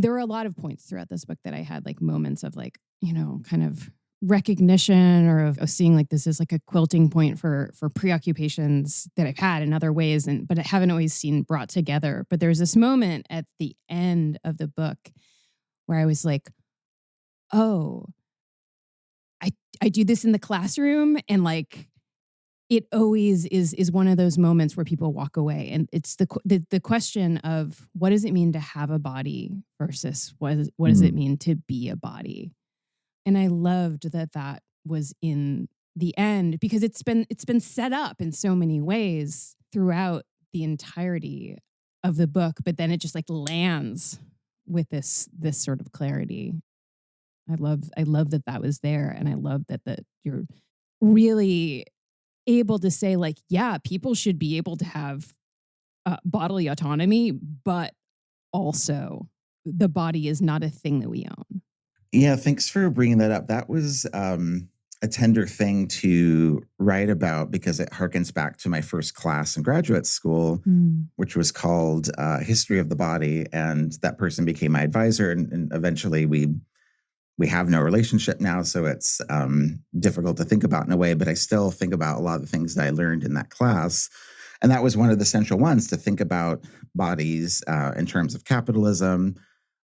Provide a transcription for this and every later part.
There were a lot of points throughout this book that I had like moments of like, kind of recognition or of seeing like this is like a quilting point for preoccupations that I've had in other ways, but I haven't always seen brought together. But there's this moment at the end of the book where I was like, oh, I do this in the classroom, and like it always is one of those moments where people walk away, and it's the question of what does it mean to have a body versus what does it mean to be a body. And I loved that was in the end, because it's been set up in so many ways throughout the entirety of the book, but then it just like lands with this sort of clarity. I love that was there, and I love that you're really able to say like, yeah, people should be able to have bodily autonomy, but also the body is not a thing that we own. Yeah, thanks for bringing that up. That was a tender thing to write about because it harkens back to my first class in graduate school, which was called History of the Body. And that person became my advisor. And eventually we have no relationship now, so it's difficult to think about in a way, but I still think about a lot of the things that I learned in that class. And that was one of the central ones, to think about bodies in terms of capitalism,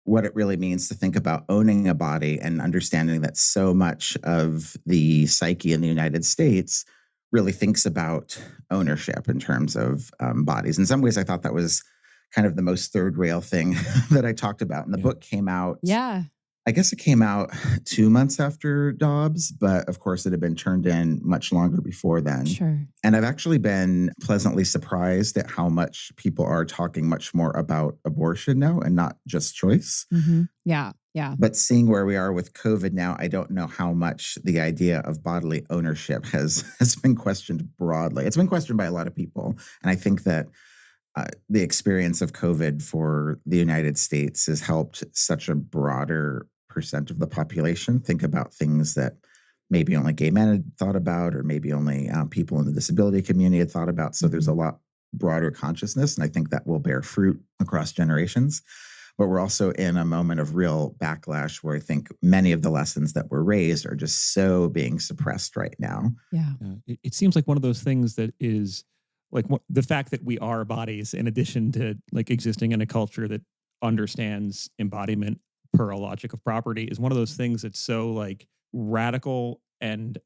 what it really means to think about owning a body, and understanding that so much of the psyche in the United States really thinks about ownership in terms of bodies. In some ways, I thought that was kind of the most third rail thing that I talked about. And the book came out. Yeah. I guess it came out 2 months after Dobbs, but of course it had been turned in much longer before then. Sure. And I've actually been pleasantly surprised at how much people are talking much more about abortion now and not just choice. Mm-hmm. Yeah. Yeah. But seeing where we are with COVID now, I don't know how much the idea of bodily ownership has been questioned broadly. It's been questioned by a lot of people. And I think that the experience of COVID for the United States has helped such a broader percent of the population think about things that maybe only gay men had thought about, or maybe only people in the disability community had thought about. So there's a lot broader consciousness, and I think that will bear fruit across generations. But we're also in a moment of real backlash where I think many of the lessons that were raised are just so being suppressed right now. Yeah. It seems like one of those things that is like the fact that we are bodies, in addition to like existing in a culture that understands embodiment per a logic of property, is one of those things that's so like radical and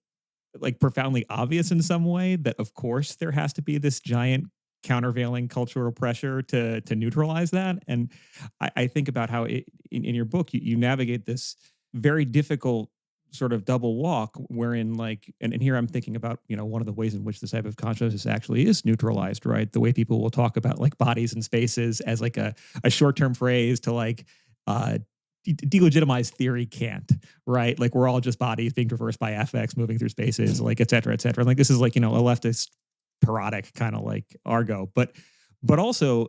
like profoundly obvious in some way that of course there has to be this giant countervailing cultural pressure to neutralize that. And I think about how in your book you navigate this very difficult sort of double walk wherein like, and here I'm thinking about, one of the ways in which this type of consciousness actually is neutralized, right? The way people will talk about like bodies and spaces as like a short-term phrase to like delegitimize theory can't, right? Like we're all just bodies being traversed by affects moving through spaces, like et cetera, et cetera. Like this is like, a leftist parodic kind of like argo, but also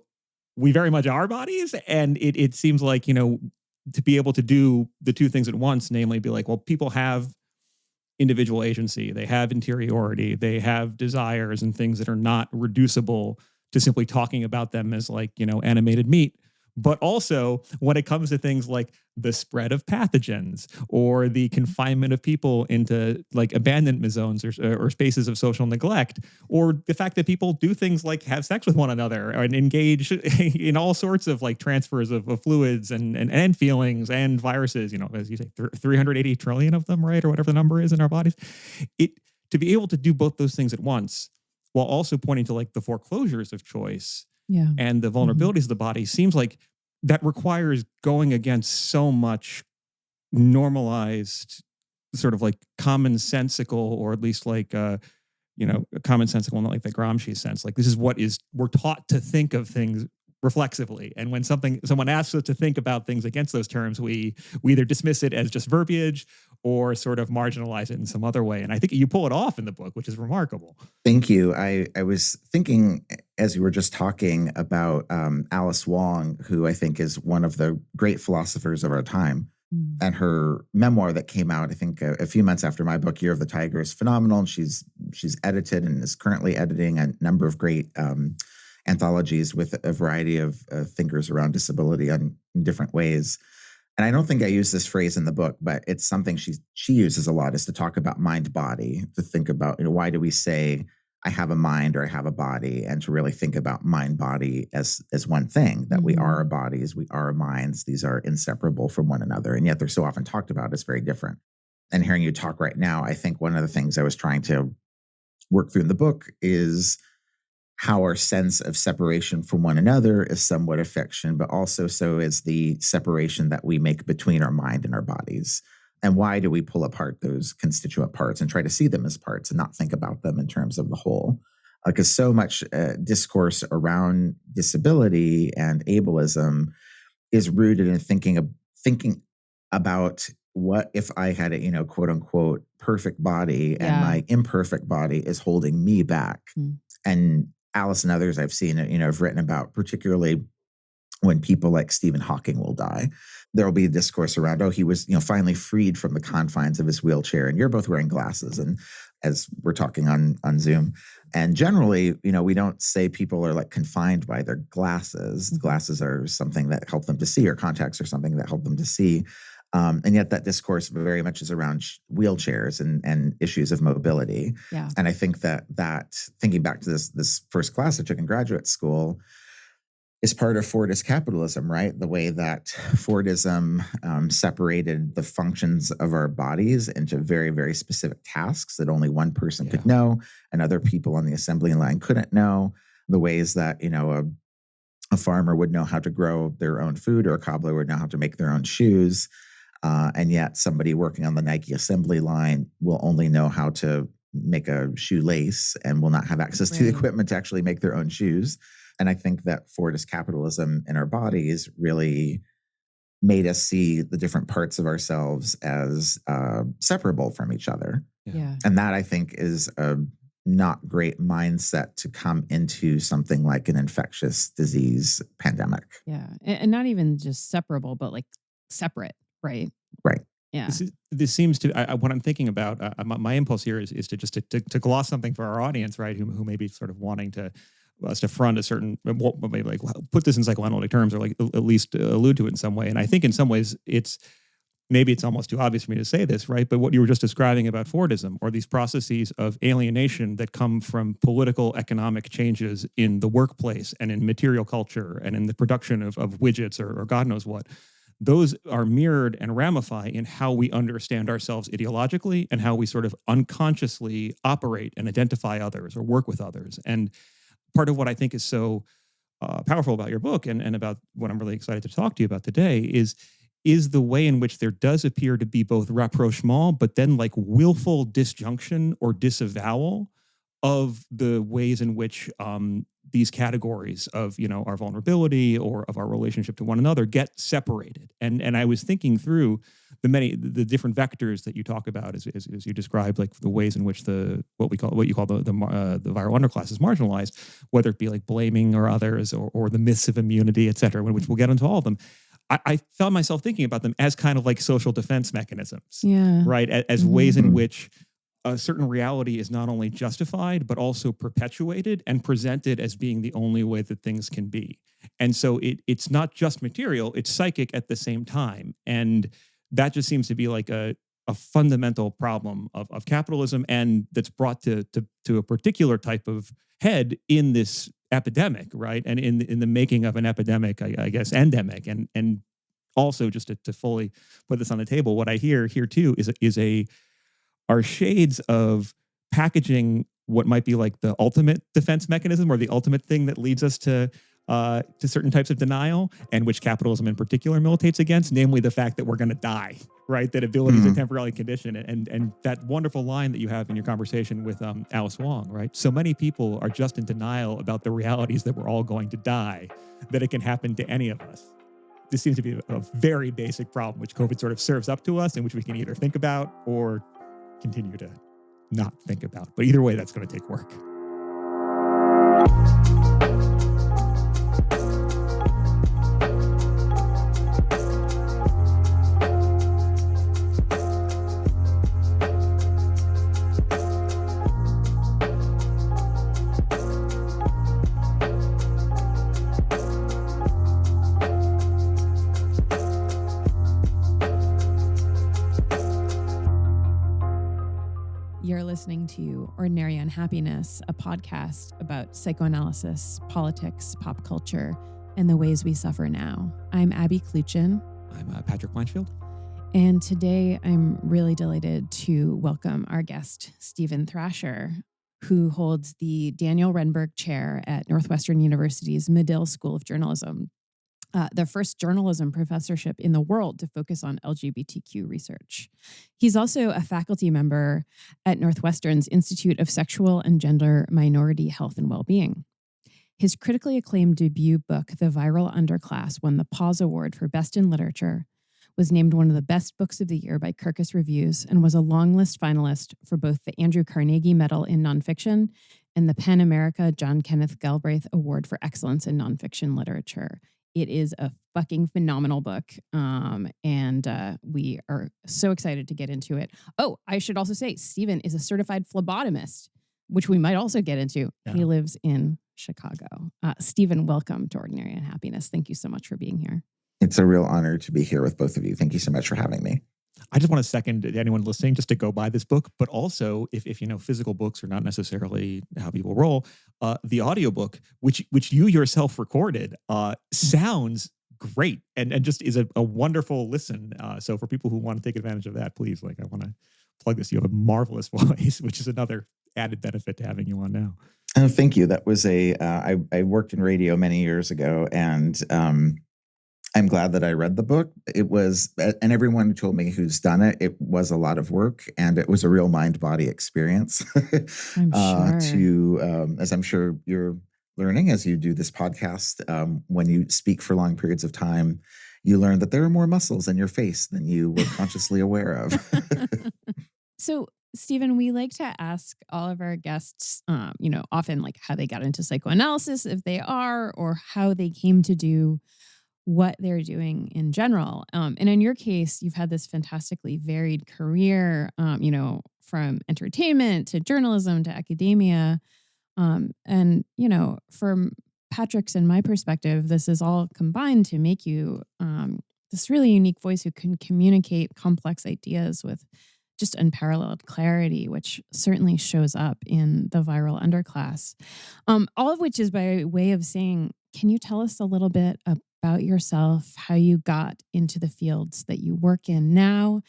we very much are bodies. And it seems like, to be able to do the two things at once, namely be like, well, people have individual agency, they have interiority, they have desires and things that are not reducible to simply talking about them as like, animated meat. But also when it comes to things like the spread of pathogens or the confinement of people into like abandonment zones or spaces of social neglect, or the fact that people do things like have sex with one another and engage in all sorts of like transfers of fluids and feelings and viruses, as you say, 380 trillion of them, right? Or whatever the number is in our bodies. To be able to do both those things at once while also pointing to like the foreclosures of choice and the vulnerabilities of the body seems like that requires going against so much normalized sort of like commonsensical, or at least like, commonsensical, not like the Gramsci sense. Like this is we're taught to think of things reflexively. And when someone asks us to think about things against those terms, we either dismiss it as just verbiage or sort of marginalize it in some other way. And I think you pull it off in the book, which is remarkable. Thank you. I was thinking as you were just talking about Alice Wong, who I think is one of the great philosophers of our time. And her memoir that came out, I think, a few months after my book, Year of the Tiger, is phenomenal. And she's edited and is currently editing a number of great anthologies with a variety of thinkers around disability in different ways. And I don't think I use this phrase in the book, but it's something she uses a lot, is to talk about mind body, to think about, why do we say I have a mind or I have a body, and to really think about mind body as one thing, that we are our bodies, we are our minds, these are inseparable from one another. And yet they're so often talked about as very different. And hearing you talk right now, I think one of the things I was trying to work through in the book is how our sense of separation from one another is somewhat a fiction, but also so is the separation that we make between our mind and our bodies. And why do we pull apart those constituent parts and try to see them as parts and not think about them in terms of the whole? Because so much discourse around disability and ableism is rooted in thinking about what if I had a, quote unquote, perfect body and my imperfect body is holding me back. And Alice and others I've seen, have written about, particularly when people like Stephen Hawking will die, there will be a discourse around, he was, finally freed from the confines of his wheelchair. And you're both wearing glasses. And as we're talking on Zoom, and generally, we don't say people are like confined by their glasses. Glasses are something that help them to see, or contacts are something that help them to see. And yet that discourse very much is around wheelchairs and issues of mobility. Yeah. And I think that thinking back to this first class I took in graduate school is part of Fordist capitalism, right? The way that Fordism separated the functions of our bodies into very, very specific tasks that only one person could know, and other people on the assembly line couldn't know. The ways that, a farmer would know how to grow their own food, or a cobbler would know how to make their own shoes. And yet somebody working on the Nike assembly line will only know how to make a shoelace and will not have access to the equipment to actually make their own shoes. And I think that Fordist capitalism in our bodies really made us see the different parts of ourselves as separable from each other. Yeah. And that, I think, is a not great mindset to come into something like an infectious disease pandemic. Yeah. And not even just separable, but like separate, right? Right. Yeah. This seems to, what I'm thinking about, my impulse here is to gloss something for our audience, right? Who may be sort of wanting us to front a certain, maybe like put this in psychoanalytic terms, or like at least allude to it in some way. And I think in some ways maybe it's almost too obvious for me to say this, right? But what you were just describing about Fordism, or these processes of alienation that come from political, economic changes in the workplace and in material culture and in the production of widgets or God knows what, those are mirrored and ramify in how we understand ourselves ideologically and how we sort of unconsciously operate and identify others or work with others. And part of what I think is so powerful about your book, and about what I'm really excited to talk to you about today, is the way in which there does appear to be both rapprochement, but then like willful disjunction or disavowal of the ways in which these categories of, our vulnerability or of our relationship to one another get separated. And I was thinking through the different vectors that you talk about as you describe, like the ways in which what you call the viral underclass is marginalized, whether it be like blaming or others or the myths of immunity, et cetera, which we'll get into all of them. I found myself thinking about them as kind of like social defense mechanisms, right? As ways in which a certain reality is not only justified, but also perpetuated and presented as being the only way that things can be. And so it's not just material, it's psychic at the same time. And that just seems to be like a fundamental problem of capitalism, and that's brought to a particular type of head in this epidemic, right? And in the making of an epidemic, I guess, endemic. And also, just to fully put this on the table, what I hear here too are shades of packaging what might be like the ultimate defense mechanism, or the ultimate thing that leads us to certain types of denial, and which capitalism in particular militates against, namely the fact that we're going to die, right? That ability is a temporary condition. And that wonderful line that you have in your conversation with Alice Wong, right? So many people are just in denial about the realities that we're all going to die, that it can happen to any of us. This seems to be a very basic problem, which COVID sort of serves up to us, and which we can either think about or continue to not think about. But either way, that's going to take work. You're listening to Ordinary Unhappiness, a podcast about psychoanalysis, politics, pop culture, and the ways we suffer now. I'm Abby Kluchin. I'm Patrick Blanchfield. And today I'm really delighted to welcome our guest, Steven Thrasher, who holds the Daniel Renberg Chair at Northwestern University's Medill School of Journalism, the first journalism professorship in the world to focus on LGBTQ research. He's also a faculty member at Northwestern's Institute of Sexual and Gender Minority Health and Wellbeing. His critically acclaimed debut book, The Viral Underclass, won the Pause Award for Best in Literature, was named one of the best books of the year by Kirkus Reviews, and was a longlist finalist for both the Andrew Carnegie Medal in Nonfiction and the PEN America John Kenneth Galbraith Award for Excellence in Nonfiction Literature. It is a fucking phenomenal book, and we are so excited to get into it. Oh, I should also say, Steven is a certified phlebotomist, which we might also get into. Yeah. He lives in Chicago. Steven, welcome to Ordinary Unhappiness. Thank you so much for being here. It's a real honor to be here with both of you. Thank you so much for having me. I just want to second anyone listening just to go buy this book, but also if you know physical books are not necessarily how people roll, the audiobook, which you yourself recorded, sounds great and just is a wonderful listen. So for people who want to take advantage of that, please, I want to plug this. You have a marvelous voice, which is another added benefit to having you on now. Oh, thank you. That was I worked in radio many years ago, and I'm glad that I read the book. It was, and everyone who told me who's done it, it was a lot of work, and it was a real mind-body experience. I'm sure. As I'm sure you're learning as you do this podcast, when you speak for long periods of time, you learn that there are more muscles in your face than you were consciously aware of. So, Steven, we like to ask all of our guests, often how they got into psychoanalysis, if they are, or how they came to do what they're doing in general. And in your case, you've had this fantastically varied career, from entertainment to journalism to academia. And from Patrick's and my perspective, this is all combined to make you this really unique voice who can communicate complex ideas with just unparalleled clarity, which certainly shows up in the Viral Underclass. All of which is by way of saying, can you tell us a little bit about yourself, how you got into the fields that you work in now,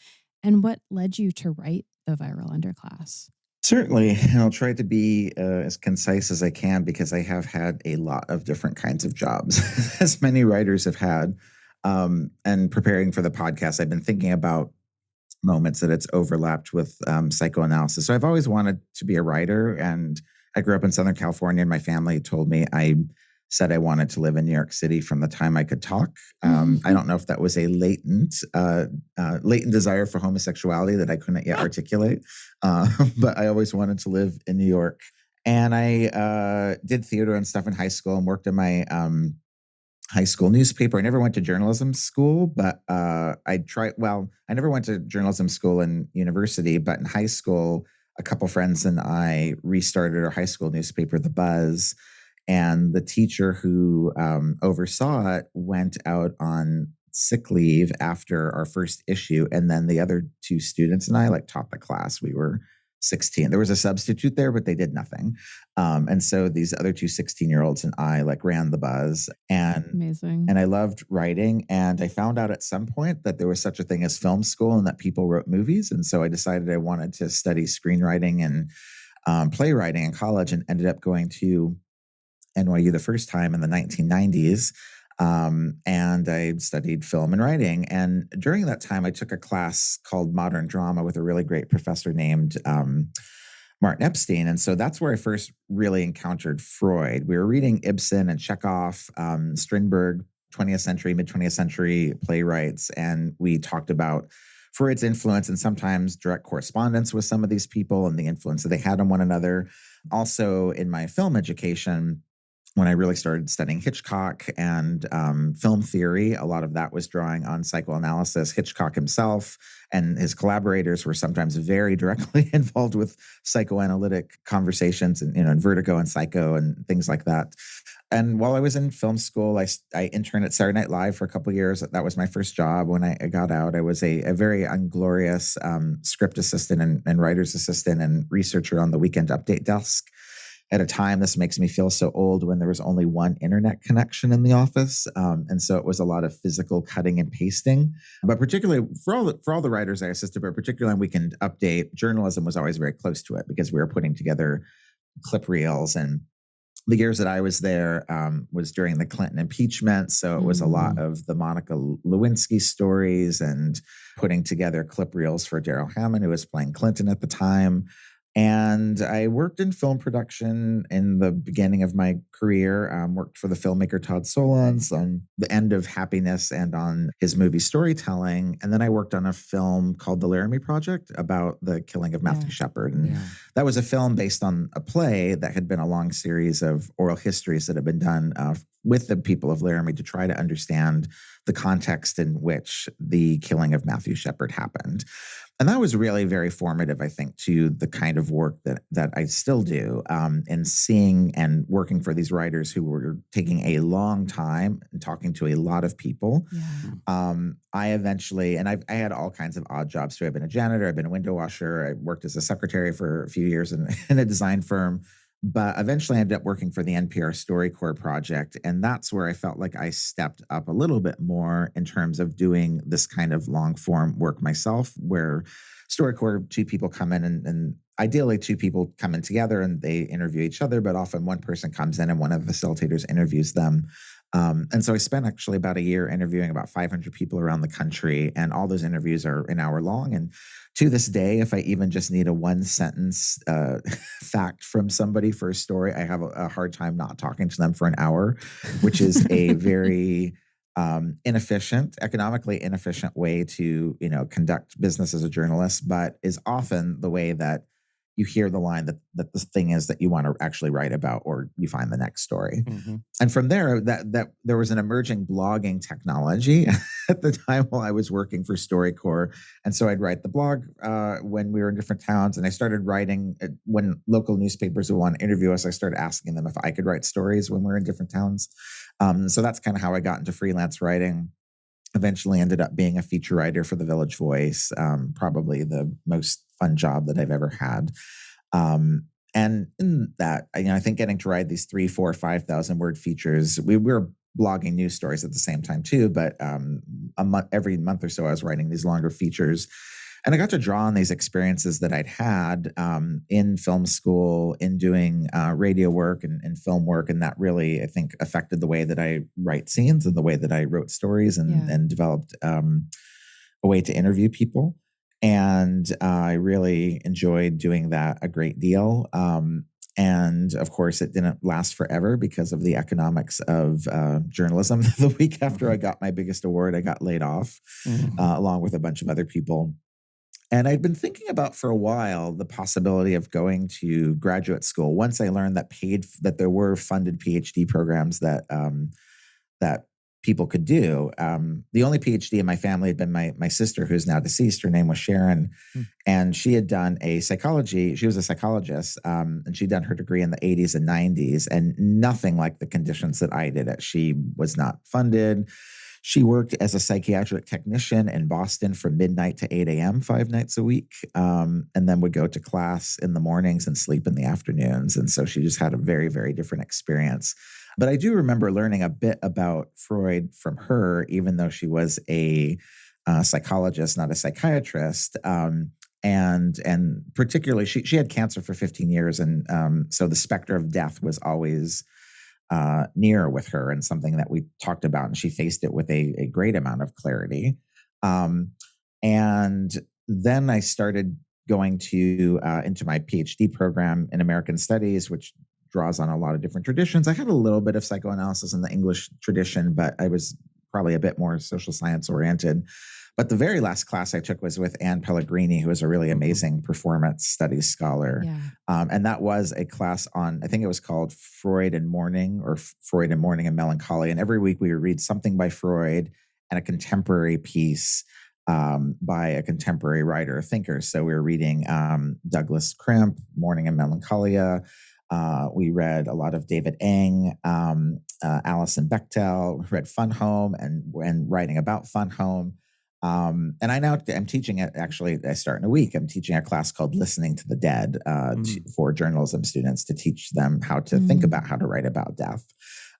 and what led you to write the Viral Underclass? Certainly. And I'll try to be as concise as I can, because I have had a lot of different kinds of jobs, as many writers have had. And preparing for the podcast, I've been thinking about moments that it's overlapped with psychoanalysis. So I've always wanted to be a writer, and I grew up in Southern California, and my family told me I said I wanted to live in New York City from the time I could talk. I don't know if that was a latent desire for homosexuality that I couldn't yet articulate, but I always wanted to live in New York. And I did theater and stuff in high school and worked in my high school newspaper. I never went to journalism school, but I never went to journalism school in university, but in high school, a couple friends and I restarted our high school newspaper, The Buzz. And the teacher who oversaw it went out on sick leave after our first issue. And then the other two students and I taught the class. We were 16. There was a substitute there, but they did nothing. And so these other two 16-year-olds and I ran the Buzz. And amazing. And I loved writing. And I found out at some point that there was such a thing as film school and that people wrote movies. And so I decided I wanted to study screenwriting and playwriting in college, and ended up going to NYU the first time in the 1990s. And I studied film and writing. And during that time, I took a class called Modern Drama with a really great professor named Martin Epstein. And so that's where I first really encountered Freud. We were reading Ibsen and Chekhov, Strindberg, 20th century, mid-20th century playwrights. And we talked about Freud's influence and sometimes direct correspondence with some of these people and the influence that they had on one another. Also, in my film education, when I really started studying Hitchcock and film theory, a lot of that was drawing on psychoanalysis. Hitchcock himself and his collaborators were sometimes very directly involved with psychoanalytic conversations and, in Vertigo and Psycho and things like that. And while I was in film school, I interned at Saturday Night Live for a couple of years. That was my first job. When I got out, I was a very unglorious script assistant and writer's assistant and researcher on the weekend update desk. At a time, this makes me feel so old, when there was only one internet connection in the office. And so it was a lot of physical cutting and pasting. But particularly for all the writers I assisted, but particularly on weekend update, journalism was always very close to it because we were putting together clip reels. And the years that I was there was during the Clinton impeachment. So it was a lot of the Monica Lewinsky stories and putting together clip reels for Daryl Hammond, who was playing Clinton at the time. And I worked in film production in the beginning of my career, worked for the filmmaker Todd Solondz on The End of Happiness and on his movie Storytelling. And then I worked on a film called The Laramie Project about the killing of Matthew Shepard. And that was a film based on a play that had been a long series of oral histories that had been done with the people of Laramie to try to understand the context in which the killing of Matthew Shepard happened. And that was really very formative, I think, to the kind of work that I still do, in seeing and working for these writers who were taking a long time and talking to a lot of people. I eventually, and I had all kinds of odd jobs too. I've been a janitor, I've been a window washer, I worked as a secretary for a few years in a design firm. But eventually I ended up working for the NPR StoryCorps project. And that's where I felt like I stepped up a little bit more in terms of doing this kind of long form work myself, where StoryCorps, two people come in and ideally two people come in together and they interview each other, but often one person comes in and one of the facilitators interviews them. And so I spent actually about a year interviewing about 500 people around the country, and all those interviews are an hour long. And to this day, if I even just need a one sentence fact from somebody for a story, I have a hard time not talking to them for an hour, which is a very inefficient, economically inefficient way to, conduct business as a journalist, but is often the way that you hear the line that the thing is that you want to actually write about, or you find the next story. And from there, that there was an emerging blogging technology at the time while I was working for StoryCorps. And so I'd write the blog when we were in different towns. And I started writing when local newspapers would want to interview us. I started asking them if I could write stories when we were in different towns. So that's kind of how I got into freelance writing. Eventually ended up being a feature writer for the Village Voice, probably the most fun job that I've ever had. And in that, I think getting to write these 3, 4, 5,000 word features, we were blogging news stories at the same time too, but every month or so I was writing these longer features. And I got to draw on these experiences that I'd had in film school, in doing radio work and film work. And that really, I think, affected the way that I write scenes and the way that I wrote stories and developed a way to interview people. And I really enjoyed doing that a great deal. And of course, it didn't last forever because of the economics of journalism. The week after I got my biggest award, I got laid off along with a bunch of other people. And I'd been thinking about for a while the possibility of going to graduate school. Once I learned that there were funded PhD programs that people could do. The only PhD in my family had been my sister, who's now deceased. Her name was Sharon, and she had done psychology. She was a psychologist, and she'd done her degree in the 80s and 90s, and nothing like the conditions that I did it. She was not funded. She worked as a psychiatric technician in Boston from midnight to 8 a.m. 5 nights a week, and then would go to class in the mornings and sleep in the afternoons. And so she just had a very, very different experience. But I do remember learning a bit about Freud from her, even though she was a psychologist, not a psychiatrist. And particularly, she had cancer for 15 years. And so the specter of death was always near with her, and something that we talked about, and she faced it with a great amount of clarity. And then I started going into my PhD program in American Studies, which draws on a lot of different traditions. I had a little bit of psychoanalysis in the English tradition, but I was probably a bit more social science oriented. But the very last class I took was with Anne Pellegrini, who is a really amazing performance studies scholar. And that was a class on, I think it was called Freud and Mourning, or Freud and Mourning and Melancholy. And every week we would read something by Freud and a contemporary piece by a contemporary writer or thinker. So we were reading Douglas Crimp, Mourning and Melancholia. We read a lot of David Eng, Alison Bechtel. We read Fun Home and writing about Fun Home. And I'm teaching it. Actually, I start in a week. I'm teaching a class called Listening to the Dead for journalism students to teach them how to think about how to write about death.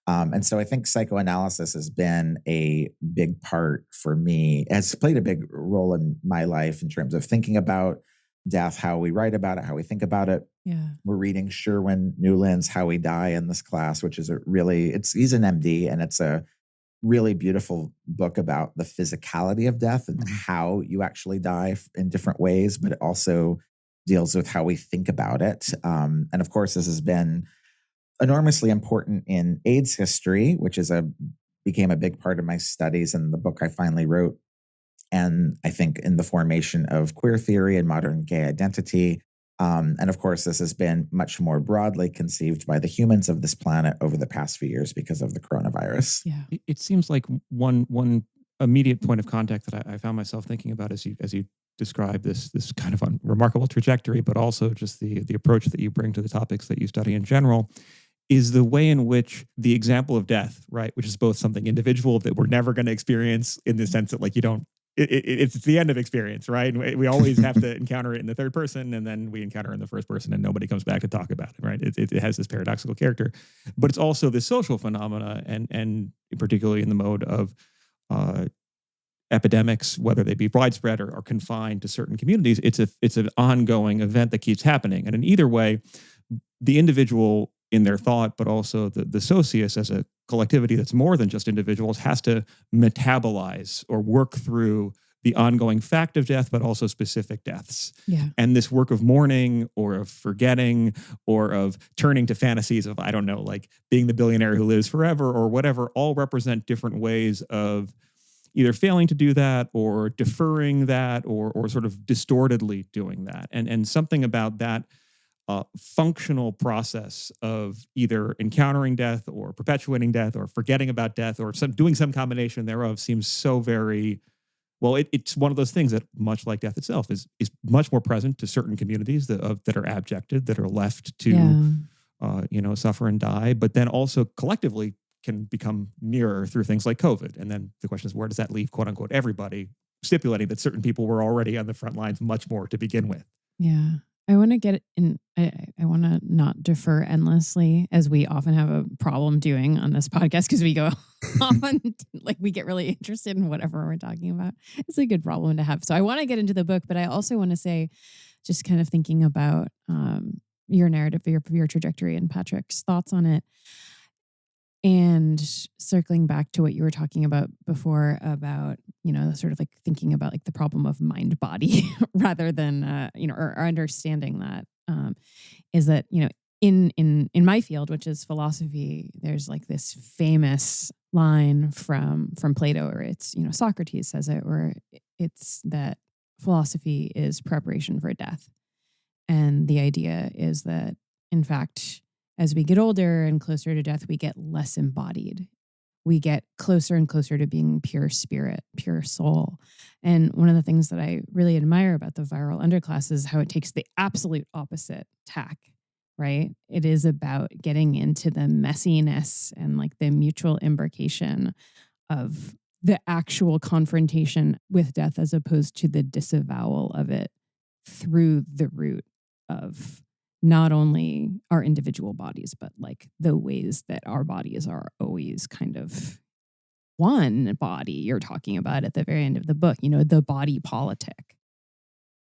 And so I think psychoanalysis has been a big part for me, has played a big role in my life in terms of thinking about death, how we write about it, how we think about it. Yeah. We're reading Sherwin Newland's How We Die in this class, which is he's an MD, and it's a really beautiful book about the physicality of death and how you actually die in different ways, but it also deals with how we think about it. And of course, this has been enormously important in AIDS history, which became a big part of my studies and the book I finally wrote. And I think in the formation of queer theory and modern gay identity. And of course, this has been much more broadly conceived by the humans of this planet over the past few years because of the coronavirus. Yeah. It seems like one immediate point of contact that I found myself thinking about as you describe this kind of remarkable trajectory, but also just the approach that you bring to the topics that you study in general, is the way in which the example of death, right, which is both something individual that we're never going to experience in the sense that like you don't. It's the end of experience, right? And we always have to encounter it in the third person, and then we encounter it in the first person, and nobody comes back to talk about it, right? It has this paradoxical character, but it's also this social phenomena, and particularly in the mode of epidemics, whether they be widespread or confined to certain communities, it's an ongoing event that keeps happening, and in either way, the individual in their thought, but also the socius as a collectivity that's more than just individuals has to metabolize or work through the ongoing fact of death, but also specific deaths. Yeah. And this work of mourning or of forgetting or of turning to fantasies of, I don't know, like being the billionaire who lives forever or whatever, all represent different ways of either failing to do that or deferring that or sort of distortedly doing that. And something about that functional process of either encountering death or perpetuating death or forgetting about death or doing some combination thereof seems so very, well, it's one of those things that, much like death itself, is much more present to certain communities that are abjected, that are left to, suffer and die, but then also collectively can become nearer through things like COVID. And then the question is, where does that leave, quote unquote, everybody, stipulating that certain people were already on the front lines much more to begin with. Yeah. I want to get in. I want to not defer endlessly, as we often have a problem doing on this podcast, because we go on, like we get really interested in whatever we're talking about. It's a good problem to have. So I want to get into the book, but I also want to say, just kind of thinking about your narrative, your trajectory, and Patrick's thoughts on it. And circling back to what you were talking about before about, sort of like thinking about like the problem of mind body rather than, or understanding that is that, in my field, which is philosophy, there's like this famous line from Plato, or it's, Socrates says it, where it's that philosophy is preparation for death. And the idea is that, in fact, as we get older and closer to death, we get less embodied. We get closer and closer to being pure spirit, pure soul. And one of the things that I really admire about the Viral Underclass is how it takes the absolute opposite tack, right? It is about getting into the messiness and like the mutual imbrication of the actual confrontation with death, as opposed to the disavowal of it through the root of not only our individual bodies, but like the ways that our bodies are always kind of one body. You're talking about at the very end of the book, the body politic,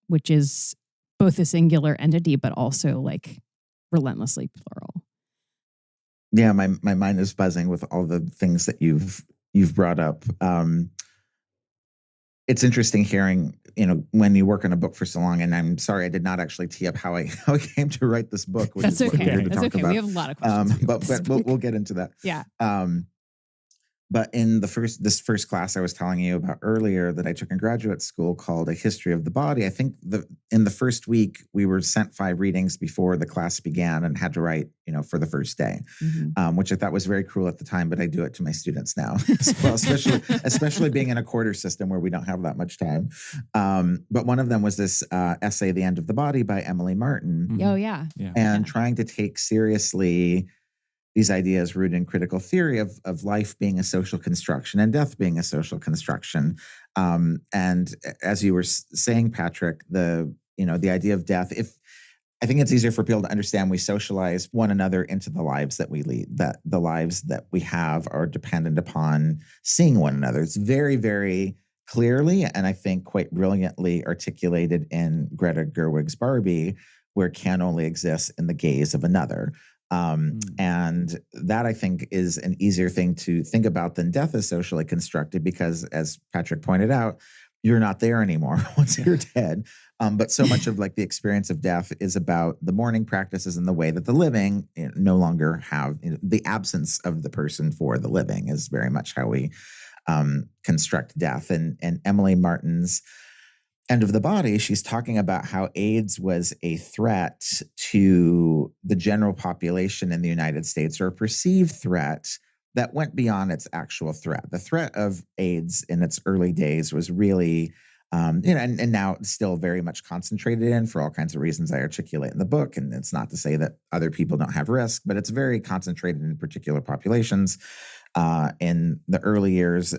which is both a singular entity, but also like relentlessly plural. Yeah, my mind is buzzing with all the things that you've brought up. It's interesting hearing, when you work on a book for so long, and I'm sorry I did not actually tee up how I came to write this book, which That's is what okay. we're here to That's talk okay. about. We have a lot of questions. But we'll get into that. Yeah. But in this first class I was telling you about earlier that I took in graduate school called A History of the Body, I think in the first week we were sent 5 readings before the class began and had to write, for the first day, which I thought was very cruel at the time, but I do it to my students now, well, especially being in a quarter system where we don't have that much time. But one of them was this essay, The End of the Body by Emily Martin. Oh, yeah. And trying to take seriously these ideas rooted in critical theory of life being a social construction and death being a social construction. And as you were saying, Patrick, the idea of death, I think it's easier for people to understand we socialize one another into the lives that we lead, that the lives that we have are dependent upon seeing one another. It's very, very clearly, and I think quite brilliantly articulated in Greta Gerwig's Barbie, where can only exist in the gaze of another. And that, I think, is an easier thing to think about than death is socially constructed, because, as Patrick pointed out, you're not there anymore once you're dead. But so much of the experience of death is about the mourning practices and the way that the living no longer have the absence of the person for the living is very much how we construct death. And Emily Martin's End of the Body, she's talking about how AIDS was a threat to the general population in the United States, or a perceived threat that went beyond its actual threat. The threat of AIDS in its early days was really, and now it's still very much concentrated in, for all kinds of reasons I articulate in the book. And it's not to say that other people don't have risk, but it's very concentrated in particular populations. In the early years,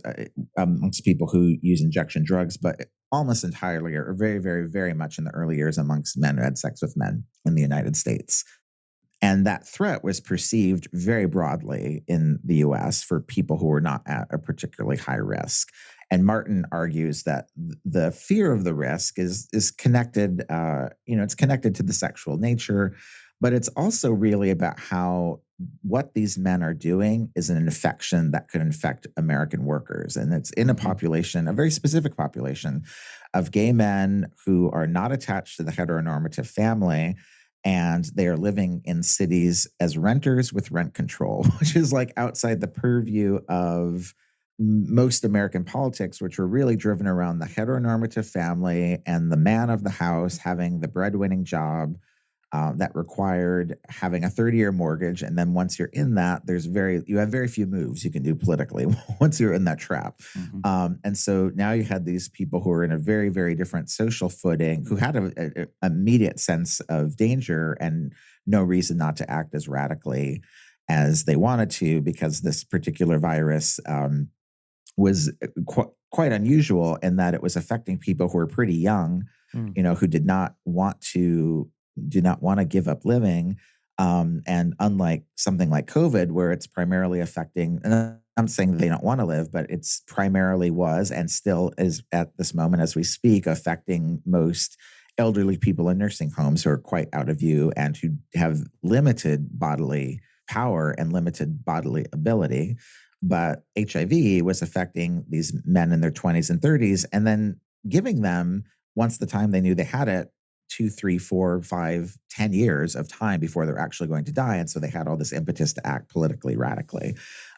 amongst people who use injection drugs, but almost entirely, or very, very, very much in the early years, amongst men who had sex with men in the United States. And that threat was perceived very broadly in the US for people who were not at a particularly high risk. And Martin argues that the fear of the risk is connected, it's connected to the sexual nature, but it's also really about how what these men are doing is an infection that could infect American workers. And it's in a population, a very specific population of gay men who are not attached to the heteronormative family. And they are living in cities as renters with rent control, which is outside the purview of most American politics, which were really driven around the heteronormative family and the man of the house having the breadwinning job that required having a 30-year mortgage. And then once you're in that, you have very few moves you can do politically once you're in that trap. And so now you had these people who are in a very, very different social footing, who had an immediate sense of danger and no reason not to act as radically as they wanted to, because this particular virus was quite unusual in that it was affecting people who were pretty young, who did not want to give up living. And unlike something like COVID, where it's primarily affecting, and I'm saying they don't want to live, but it's primarily was and still is at this moment as we speak, affecting most elderly people in nursing homes who are quite out of view and who have limited bodily power and limited bodily ability. But HIV was affecting these men in their 20s and 30s, and then giving them, once the time they knew they had it, 2, 3, 4, 5, 10 years of time before they're actually going to die. And so they had all this impetus to act politically radically.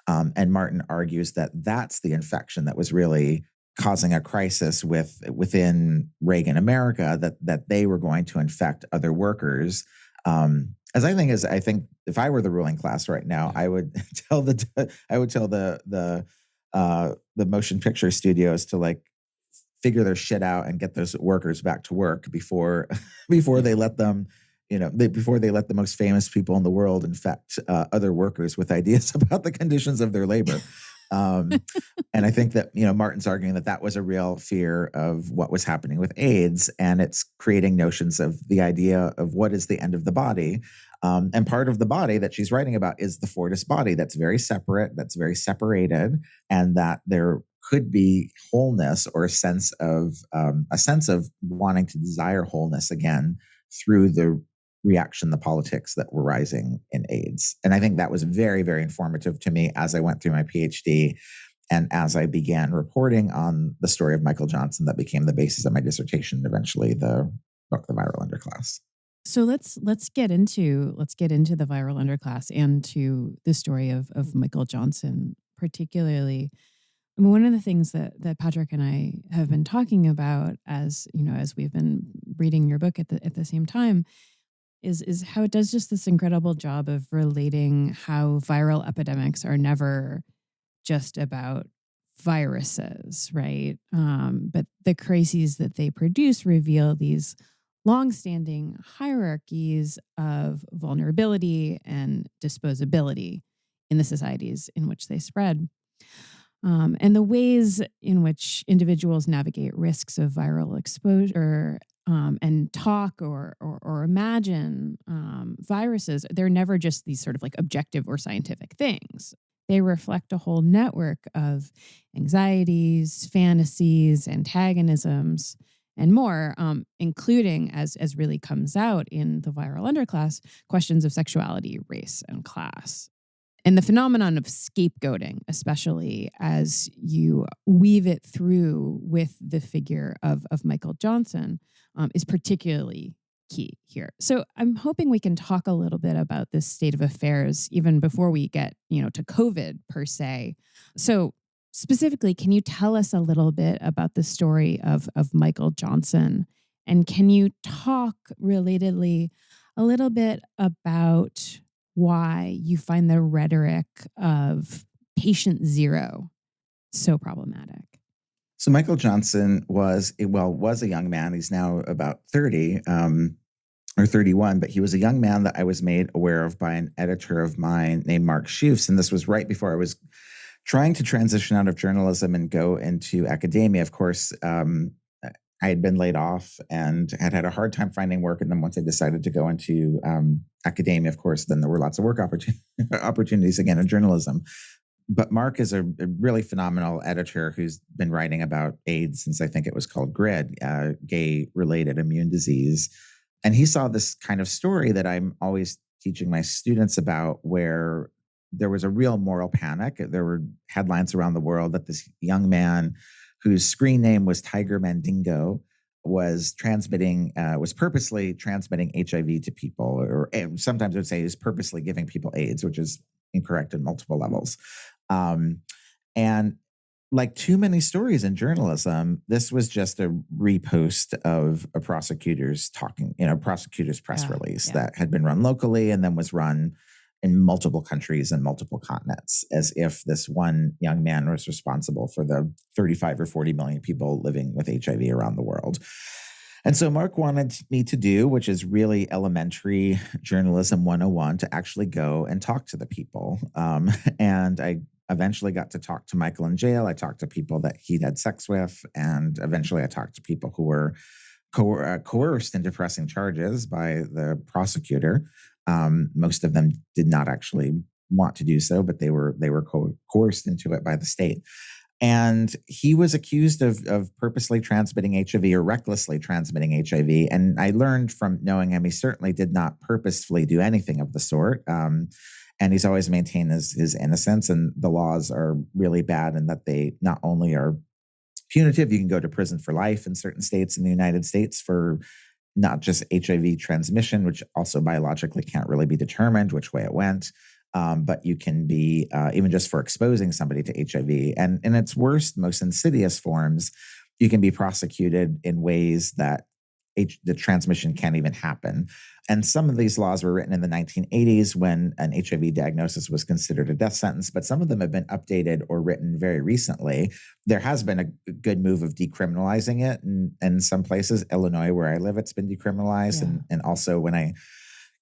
And Martin argues that that's the infection that was really causing a crisis within Reagan America, that they were going to infect other workers. I think if I were the ruling class right now, I would tell the motion picture studios to figure their shit out and get those workers back to work before they let them, before they let the most famous people in the world infect other workers with ideas about the conditions of their labor. And I think that, Martin's arguing that was a real fear of what was happening with AIDS, and it's creating notions of the idea of what is the end of the body. And part of the body that she's writing about is the Fortis body that's very separate, that's very separated, and that there could be wholeness, or a sense of wanting to desire wholeness again through the reaction, the politics that were rising in AIDS. And I think that was very, very informative to me as I went through my PhD and as I began reporting on the story of Michael Johnson that became the basis of my dissertation, eventually the book, The Viral Underclass. So let's get into the Viral Underclass and to the story of Michael Johnson. particularly. I mean, one of the things that Patrick and I have been talking about, as you know, as we've been reading your book at the same time, is how it does just this incredible job of relating how viral epidemics are never just about viruses, right? But the crises that they produce reveal these longstanding hierarchies of vulnerability and disposability in the societies in which they spread. And the ways in which individuals navigate risks of viral exposure and talk or imagine viruses, they're never just these sort of like objective or scientific things. They reflect a whole network of anxieties, fantasies, antagonisms, and more, including, as really comes out in the Viral Underclass, questions of sexuality, race, and class. And the phenomenon of scapegoating, especially as you weave it through with the figure of Michael Johnson, is particularly key here. So I'm hoping we can talk a little bit about this state of affairs even before we get, to COVID per se. So specifically, can you tell us a little bit about the story of Michael Johnson? And can you talk relatedly a little bit about why you find the rhetoric of patient zero so problematic? So Michael Johnson was a young man. He's now about 30 or 31, but he was a young man that I was made aware of by an editor of mine named Mark Schoofs. And this was right before I was trying to transition out of journalism and go into academia. Of course, I had been laid off and had a hard time finding work. And then once I decided to go into academia, of course, then there were lots of work opportunities again in journalism. But Mark is a really phenomenal editor who's been writing about AIDS since I think it was called GRID, gay-related immune disease. And he saw this kind of story that I'm always teaching my students about, where there was a real moral panic. There were headlines around the world that this young man whose screen name was Tiger Mandingo was purposely transmitting HIV to people, or sometimes I would say is purposely giving people AIDS, which is incorrect in multiple levels. And like too many stories in journalism, this was just a repost of a prosecutor's press release that had been run locally and then was run in multiple countries and multiple continents, as if this one young man was responsible for the 35 or 40 million people living with HIV around the world. And so Mark wanted me to do, which is really elementary journalism 101, to actually go and talk to the people. And I eventually got to talk to Michael in jail. I talked to people that he'd had sex with. And eventually I talked to people who were coerced into pressing charges by the prosecutor. Most of them did not actually want to do so, but they were coerced into it by the state. And he was accused of purposely transmitting HIV or recklessly transmitting HIV. And I learned from knowing him, he certainly did not purposefully do anything of the sort. And he's always maintained his innocence. And the laws are really bad in that they not only are punitive, you can go to prison for life in certain states in the United States for not just HIV transmission, which also biologically can't really be determined which way it went. But you can be, even just for exposing somebody to HIV. And in its worst, most insidious forms, you can be prosecuted in ways that the transmission can't even happen. And some of these laws were written in the 1980s when an HIV diagnosis was considered a death sentence, but some of them have been updated or written very recently. There has been a good move of decriminalizing it. And in some places, Illinois, where I live, it's been decriminalized. Yeah. And also when I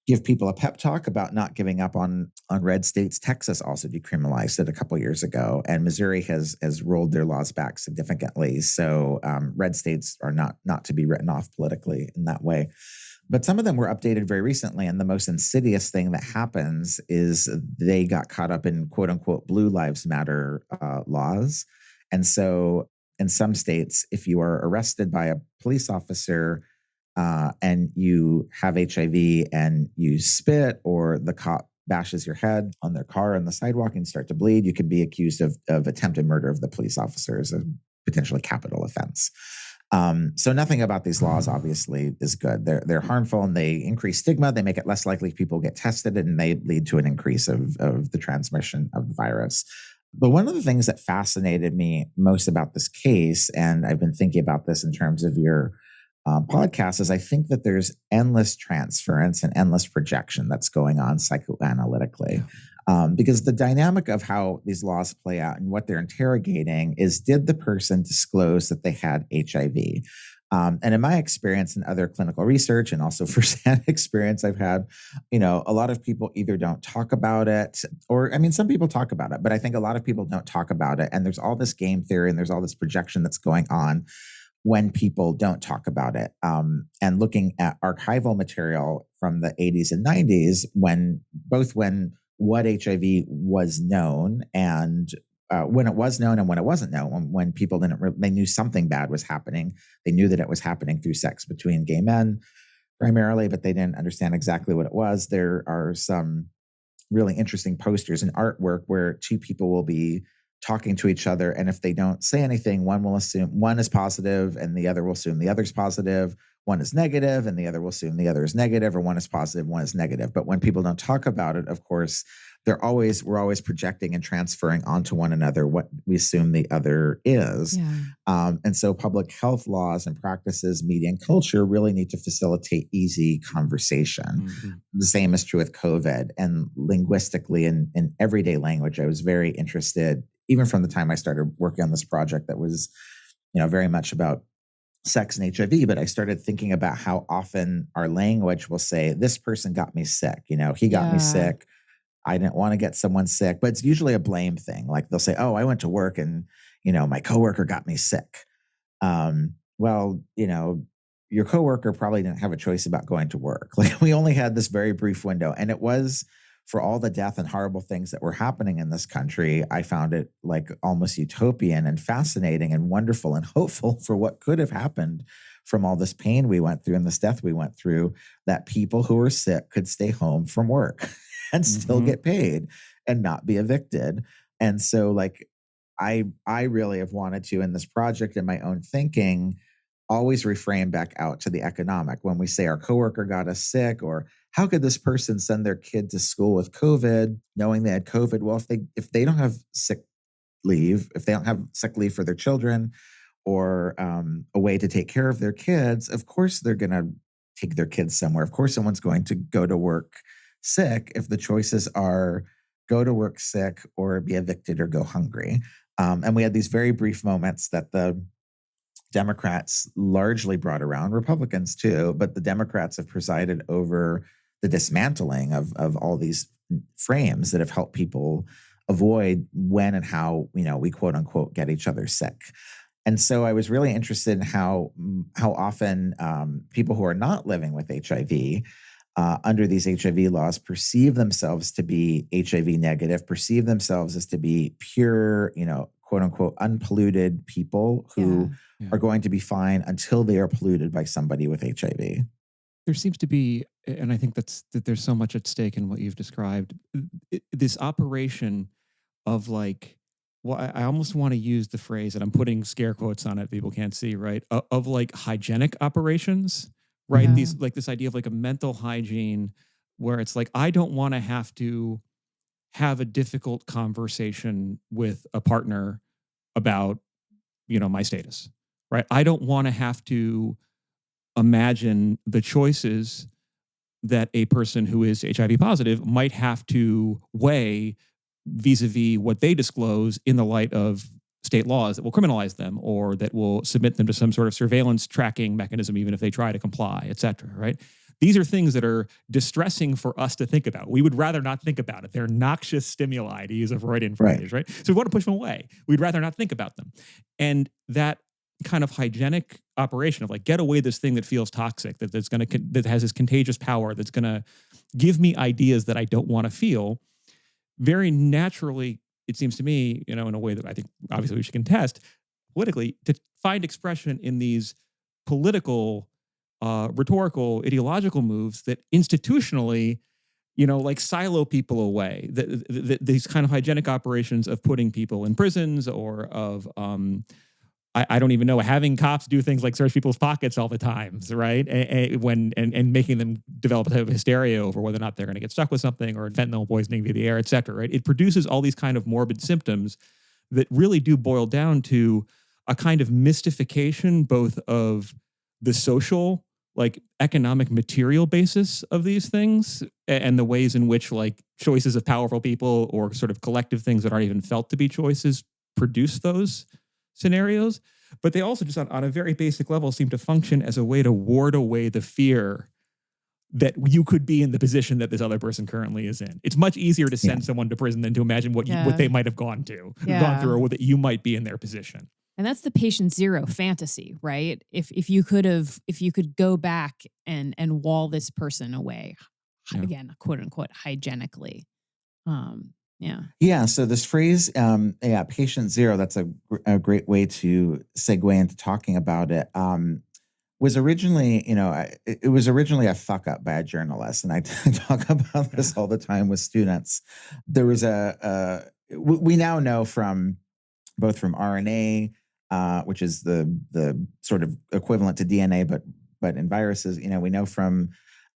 give people a pep talk about not giving up on red states, Texas also decriminalized it a couple years ago, and Missouri has rolled their laws back significantly. So red states are not to be written off politically in that way. But some of them were updated very recently, and the most insidious thing that happens is they got caught up in quote unquote Blue Lives Matter laws. And so in some states, if you are arrested by a police officer and you have HIV and you spit, or the cop bashes your head on their car on the sidewalk and start to bleed, you could be accused of attempted murder of the police officer as a potentially capital offense. So nothing about these laws obviously is good. They're harmful, and they increase stigma. They make it less likely people get tested, and they lead to an increase of the transmission of the virus. But one of the things that fascinated me most about this case, and I've been thinking about this in terms of your podcast, is I think that there's endless transference and endless projection that's going on psychoanalytically. Because the dynamic of how these laws play out and what they're interrogating is, did the person disclose that they had HIV? And in my experience and other clinical research, and also firsthand experience I've had, a lot of people either don't talk about it, or, some people talk about it, but I think a lot of people don't talk about it. And there's all this game theory and there's all this projection that's going on when people don't talk about it. And looking at archival material from the 80s and 90s, when what HIV was known and when it was known and when it wasn't known, when people they knew something bad was happening. They knew that it was happening through sex between gay men primarily, but they didn't understand exactly what it was. There are some really interesting posters and artwork where two people will be talking to each other, and if they don't say anything, one will assume one is positive and the other will assume the other's positive. One is negative and the other will assume the other is negative, or one is positive, one is negative. But when people don't talk about it, of course, we're always projecting and transferring onto one another what we assume the other is. Yeah. And so public health laws and practices, media and culture really need to facilitate easy conversation. Mm-hmm. The same is true with COVID. And linguistically, in everyday language, I was very interested, even from the time I started working on this project that was, very much about sex and HIV, but I started thinking about how often our language will say, this person got me sick. He got me sick. I didn't want to get someone sick, but it's usually a blame thing. Like they'll say, oh, I went to work and, my coworker got me sick. Well, your coworker probably didn't have a choice about going to work. Like we only had this very brief window, and it was, for all the death and horrible things that were happening in this country, I found it like almost utopian and fascinating and wonderful and hopeful for what could have happened from all this pain we went through and this death we went through, that people who were sick could stay home from work and still get paid and not be evicted. And so like, I really have wanted to, in this project and my own thinking, always reframe back out to the economic. When we say our coworker got us sick, or how could this person send their kid to school with COVID, knowing they had COVID? Well, if they don't have sick leave, if they don't have sick leave for their children, or a way to take care of their kids, of course they're going to take their kids somewhere. Of course, someone's going to go to work sick if the choices are go to work sick or be evicted or go hungry. And we had these very brief moments that the Democrats largely brought around, Republicans too, but the Democrats have presided over the dismantling of all these frames that have helped people avoid when and how, we quote unquote get each other sick. And so I was really interested in how often people who are not living with HIV under these HIV laws perceive themselves to be HIV negative, perceive themselves as to be pure, quote unquote, unpolluted people who are going to be fine until they are polluted by somebody with HIV. There seems to be, and I think that there's so much at stake in what you've described, this operation of like, well, I almost want to use the phrase, and I'm putting scare quotes on it, people can't see, right? Of like hygienic operations, right? Yeah. These like this idea of like a mental hygiene where it's like, I don't want to have to have a difficult conversation with a partner about, my status, right? I don't want to have to imagine the choices that a person who is HIV positive might have to weigh vis-a-vis what they disclose in the light of state laws that will criminalize them or that will submit them to some sort of surveillance tracking mechanism, even if they try to comply, et cetera, right? These are things that are distressing for us to think about. We would rather not think about it. They're noxious stimuli, to use a Freudian phrase, right? So we want to push them away. We'd rather not think about them. And that kind of hygienic operation of like, get away this thing that feels toxic, that has this contagious power, that's going to give me ideas that I don't want to feel, very naturally, it seems to me, in a way that I think obviously we should contest politically, to find expression in these political, rhetorical, ideological moves that institutionally, like silo people away. These kind of hygienic operations of putting people in prisons or of I don't even know, having cops do things like search people's pockets all the time, right? And making them develop a type of hysteria over whether or not they're going to get stuck with something, or fentanyl poisoning via the air, et cetera, right? It produces all these kind of morbid symptoms that really do boil down to a kind of mystification, both of the social, like economic material basis of these things, and the ways in which like choices of powerful people or sort of collective things that aren't even felt to be choices produce those scenarios. But they also just on a very basic level seem to function as a way to ward away the fear that you could be in the position that this other person currently is in. It's much easier to send someone to prison than to imagine what they might have gone through, or that you might be in their position. And that's the patient zero fantasy, right? If you could go back and wall this person away, again, quote unquote, hygienically. Yeah. So this phrase, patient zero, that's a great way to segue into talking about it. Was originally, it was originally a fuck up by a journalist. And I talk about this all the time with students. There was we now know from both from RNA, which is the sort of equivalent to DNA, but in viruses, we know from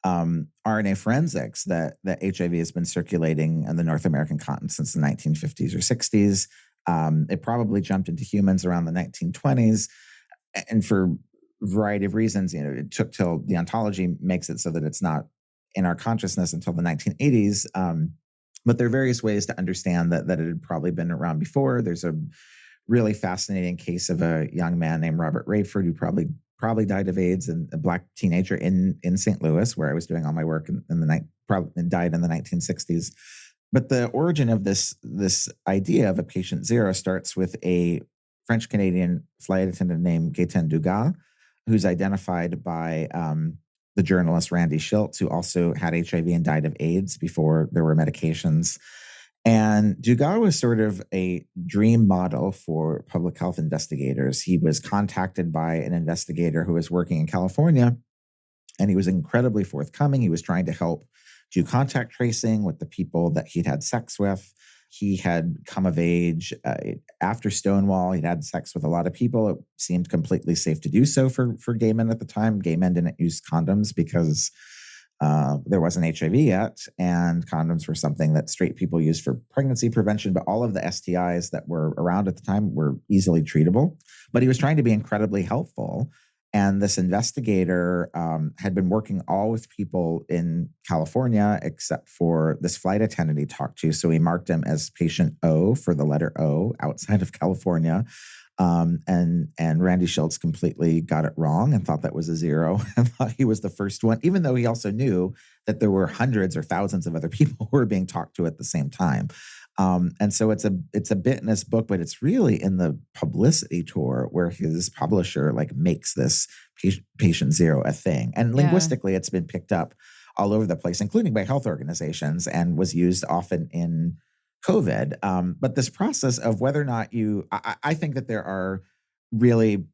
RNA forensics that HIV has been circulating in the North American continent since the 1950s or 60s. It probably jumped into humans around the 1920s. And for a variety of reasons, it took till the ontology makes it so that it's not in our consciousness until the 1980s. But there are various ways to understand that it had probably been around before. There's a really fascinating case of a young man named Robert Rayford who probably died of AIDS, and a Black teenager in St. Louis, where I was doing all my work in the night, probably died in the 1960s. But the origin of this idea of a patient zero starts with a French-Canadian flight attendant named Gaëtan Dugas, who's identified by the journalist Randy Schiltz, who also had HIV and died of AIDS before there were medications. And Dugas was sort of a dream model for public health investigators. He was contacted by an investigator who was working in California, and he was incredibly forthcoming. He was trying to help do contact tracing with the people that he'd had sex with. He had come of age after Stonewall. He'd had sex with a lot of people. It seemed completely safe to do so for gay men at the time. Gay men didn't use condoms because there wasn't HIV yet, and condoms were something that straight people used for pregnancy prevention, but all of the STIs that were around at the time were easily treatable. But he was trying to be incredibly helpful. And this investigator had been working all with people in California, except for this flight attendant he talked to. So he marked him as patient O for the letter O outside of California. And Randy Schiltz completely got it wrong and thought that was a zero and thought he was the first one, even though he also knew that there were hundreds or thousands of other people who were being talked to at the same time. And so it's a bit in this book, but it's really in the publicity tour where his publisher makes this patient zero a thing. And linguistically, it's been picked up all over the place, including by health organizations, and was used often in COVID. But this process of whether or not I think that there are really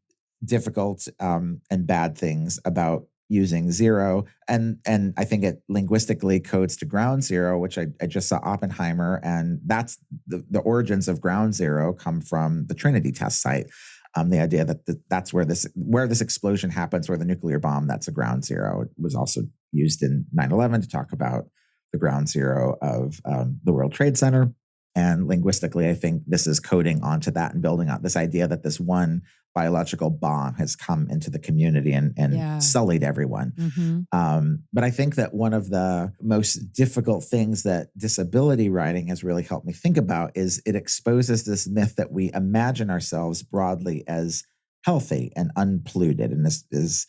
difficult and bad things about using zero. And I think it linguistically codes to ground zero, which I just saw Oppenheimer. And that's the origins of ground zero come from the Trinity test site. The idea that that's where this explosion happens, where the nuclear bomb, that's a ground zero. It was also used in 9/11 to talk about the ground zero of the World Trade Center. And linguistically, I think this is coding onto that and building on this idea that this one biological bomb has come into the community and sullied everyone. Mm-hmm. But I think that one of the most difficult things that disability writing has really helped me think about is it exposes this myth that we imagine ourselves broadly as healthy and unpolluted. And this is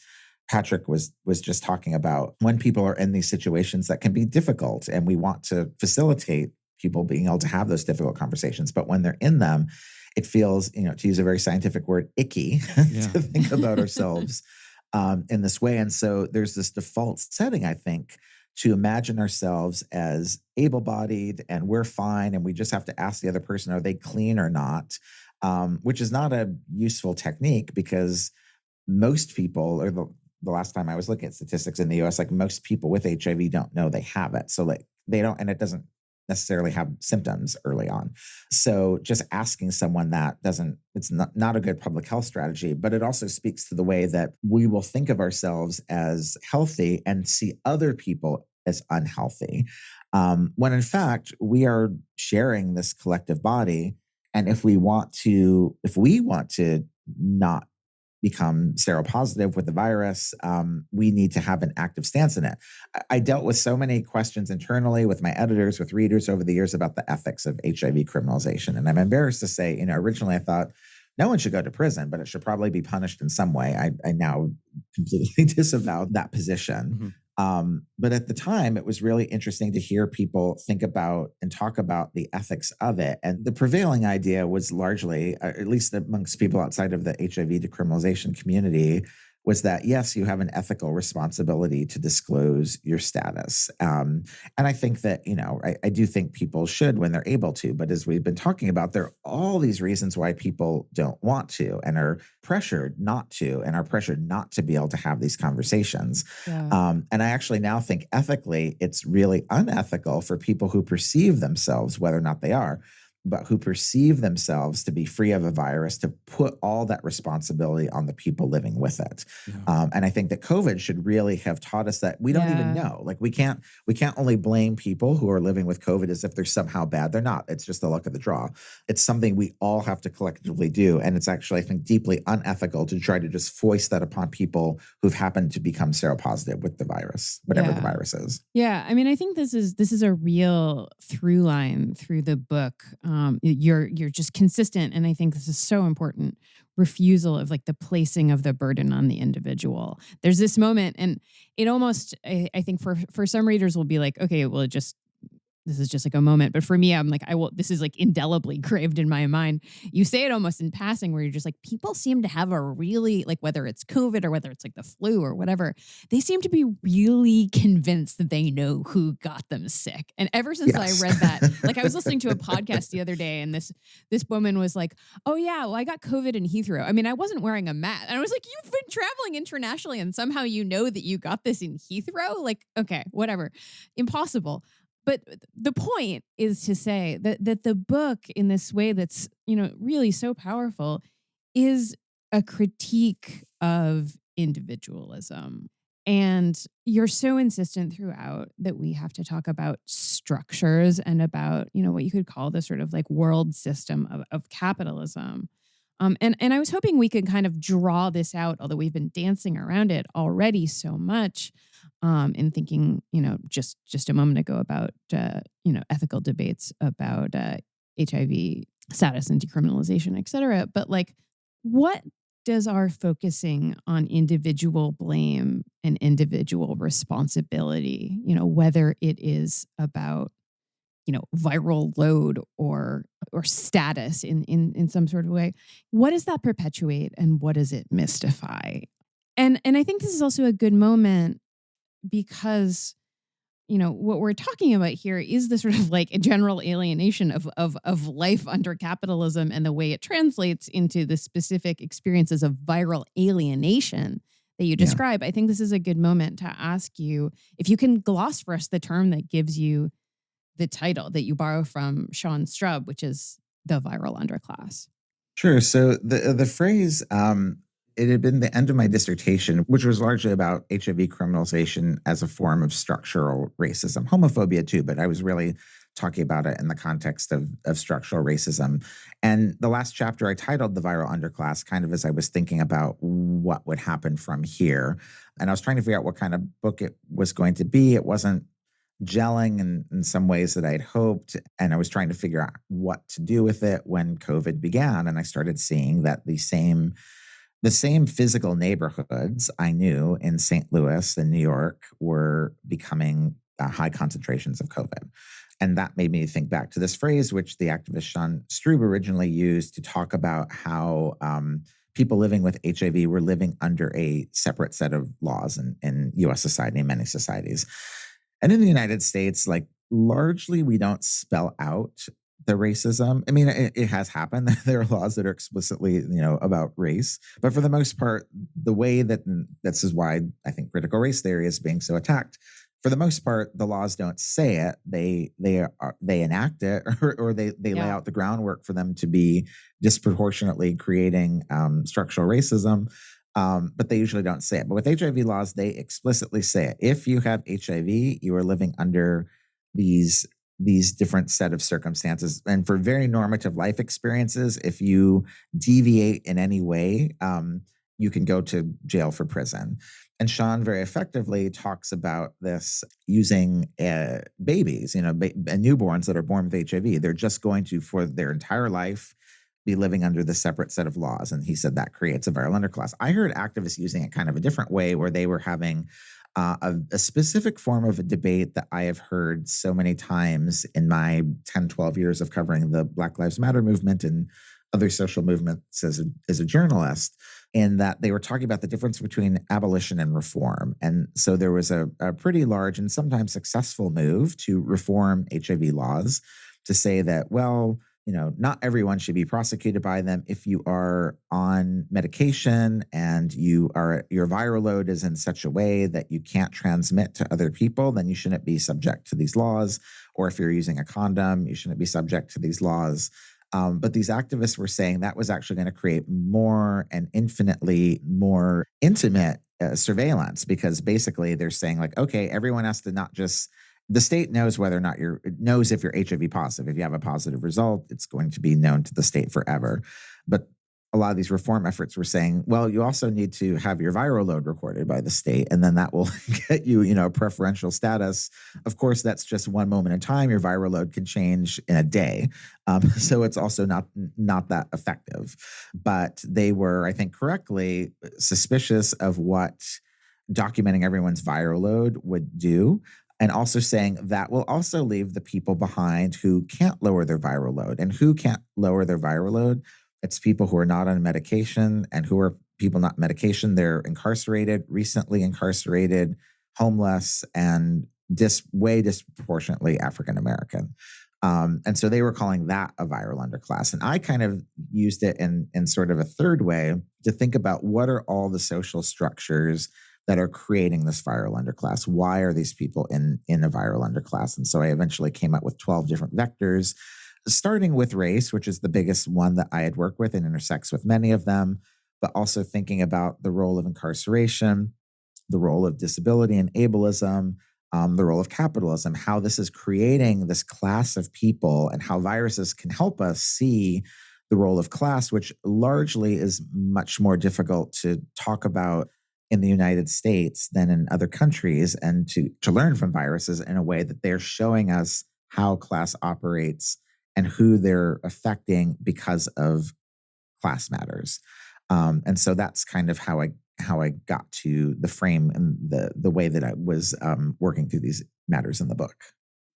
Patrick was just talking about when people are in these situations that can be difficult, and we want to facilitate people being able to have those difficult conversations. But when they're in them, it feels, to use a very scientific word, icky to think about ourselves in this way. And so there's this default setting, I think, to imagine ourselves as able-bodied and we're fine, and we just have to ask the other person, are they clean or not? Which is not a useful technique, because most people, or the last time I was looking at statistics in the US, most people with HIV don't know they have it. So they don't, and it doesn't necessarily have symptoms early on. So just asking someone that it's not a good public health strategy, but it also speaks to the way that we will think of ourselves as healthy and see other people as unhealthy. When in fact, we are sharing this collective body. And if we want to not become seropositive with the virus, we need to have an active stance in it. I dealt with so many questions internally with my editors, with readers over the years about the ethics of HIV criminalization. And I'm embarrassed to say, originally I thought no one should go to prison, but it should probably be punished in some way. I now completely disavow that position. Mm-hmm. But at the time, it was really interesting to hear people think about and talk about the ethics of it. And the prevailing idea was largely, at least amongst people outside of the HIV decriminalization community, was that, yes, you have an ethical responsibility to disclose your status. And I think that, I do think people should when they're able to. But as we've been talking about, there are all these reasons why people don't want to and are pressured not to and are pressured not to be able to have these conversations. Yeah. And I actually now think ethically, it's really unethical for people who perceive themselves, whether or not they are, but who perceive themselves to be free of a virus, to put all that responsibility on the people living with it. Yeah. And I think that COVID should really have taught us that we don't even know. Like we can't only blame people who are living with COVID as if they're somehow bad. They're not. It's just the luck of the draw. It's something we all have to collectively do. And it's actually, I think, deeply unethical to try to just foist that upon people who've happened to become seropositive with the virus, whatever the virus is. Yeah. I mean, I think this is a real through line through the book. You're just consistent. And I think this is so important. Refusal of like the placing of the burden on the individual. There's this moment, and it almost, I think for some readers will be like, okay, well, this is just like a moment. But for me, I'm like, this is like indelibly engraved in my mind. You say it almost in passing where you're just like, people seem to have a really, like, whether it's COVID or whether it's like the flu or whatever, they seem to be really convinced that they know who got them sick. And ever since I read that, like I was listening to a podcast the other day and this woman was like, oh yeah, well, I got COVID in Heathrow. I mean, I wasn't wearing a mask. And I was like, you've been traveling internationally and somehow you know that you got this in Heathrow? Like, okay, whatever. Impossible. But the point is to say that the book in this way that's, really so powerful is a critique of individualism. And you're so insistent throughout that we have to talk about structures and about, what you could call the sort of like world system of capitalism. And I was hoping we could kind of draw this out, although we've been dancing around it already so much. In thinking, just a moment ago about, ethical debates about HIV status and decriminalization, et cetera. But like, what does our focusing on individual blame and individual responsibility, whether it is about, viral load or status in some sort of way, what does that perpetuate and what does it mystify? And I think this is also a good moment because, what we're talking about here is the sort of like a general alienation of life under capitalism and the way it translates into the specific experiences of viral alienation that you describe. I think this is a good moment to ask you if you can gloss for us the term that gives you the title that you borrow from Sean Strub, which is the viral underclass. Sure. So the phrase, it had been the end of my dissertation, which was largely about HIV criminalization as a form of structural racism, homophobia too, but I was really talking about it in the context of structural racism. And the last chapter I titled The Viral Underclass, kind of as I was thinking about what would happen from here. And I was trying to figure out what kind of book it was going to be. It wasn't gelling in some ways that I'd hoped. And I was trying to figure out what to do with it when COVID began. And I started seeing that the same physical neighborhoods I knew in St. Louis and New York were becoming high concentrations of COVID. And that made me think back to this phrase, which the activist Sean Strub originally used to talk about how people living with HIV were living under a separate set of laws in U.S. society and many societies. And in the United States, like largely we don't spell out the racism. I mean, it has happened. There are laws that are explicitly, about race. But for the most part, the way that this is why I think critical race theory is being so attacked. for the most part, the laws don't say it. They enact it, or they lay out the groundwork for them to be disproportionately creating structural racism. But they usually don't say it. But with HIV laws, they explicitly say it. If you have HIV, you are living under these different set of circumstances. And for very normative life experiences, if you deviate in any way, you can go to jail for prison. And Sean very effectively talks about this using babies, newborns that are born with HIV. They're just going to, for their entire life, be living under the separate set of laws. And he said that creates a viral underclass. I heard activists using it kind of a different way, where they were having a specific form of a debate that I have heard so many times in my 10, 12 years of covering the Black Lives Matter movement and other social movements as a journalist, in that they were talking about the difference between abolition and reform. And so there was a pretty large and sometimes successful move to reform HIV laws to say that, well, not everyone should be prosecuted by them. If you are on medication and your viral load is in such a way that you can't transmit to other people, then you shouldn't be subject to these laws. Or if you're using a condom, you shouldn't be subject to these laws. But these activists were saying that was actually going to create more and infinitely more intimate surveillance, because basically they're saying, like, okay, everyone has to not just, the state knows whether or not knows if you're HIV positive. If you have a positive result, it's going to be known to the state forever. But a lot of these reform efforts were saying, well, you also need to have your viral load recorded by the state, and then that will get you, preferential status. Of course, that's just one moment in time. Your viral load can change in a day. So it's also not that effective. But they were, I think, correctly suspicious of what documenting everyone's viral load would do. And also saying that will also leave the people behind who can't lower their viral load. And who can't lower their viral load? It's people who are not on medication. And who are people not on medication? They're incarcerated, recently incarcerated, homeless, and way disproportionately African American. And so they were calling that a viral underclass. And I kind of used it in sort of a third way to think about, what are all the social structures that are creating this viral underclass? Why are these people in a viral underclass? And so I eventually came up with 12 different vectors, starting with race, which is the biggest one that I had worked with and intersects with many of them, but also thinking about the role of incarceration, the role of disability and ableism, the role of capitalism, how this is creating this class of people, and how viruses can help us see the role of class, which largely is much more difficult to talk about in the United States than in other countries, and to learn from viruses in a way that they're showing us how class operates and who they're affecting because of class matters. And so that's kind of how I got to the frame and the way that I was working through these matters in the book.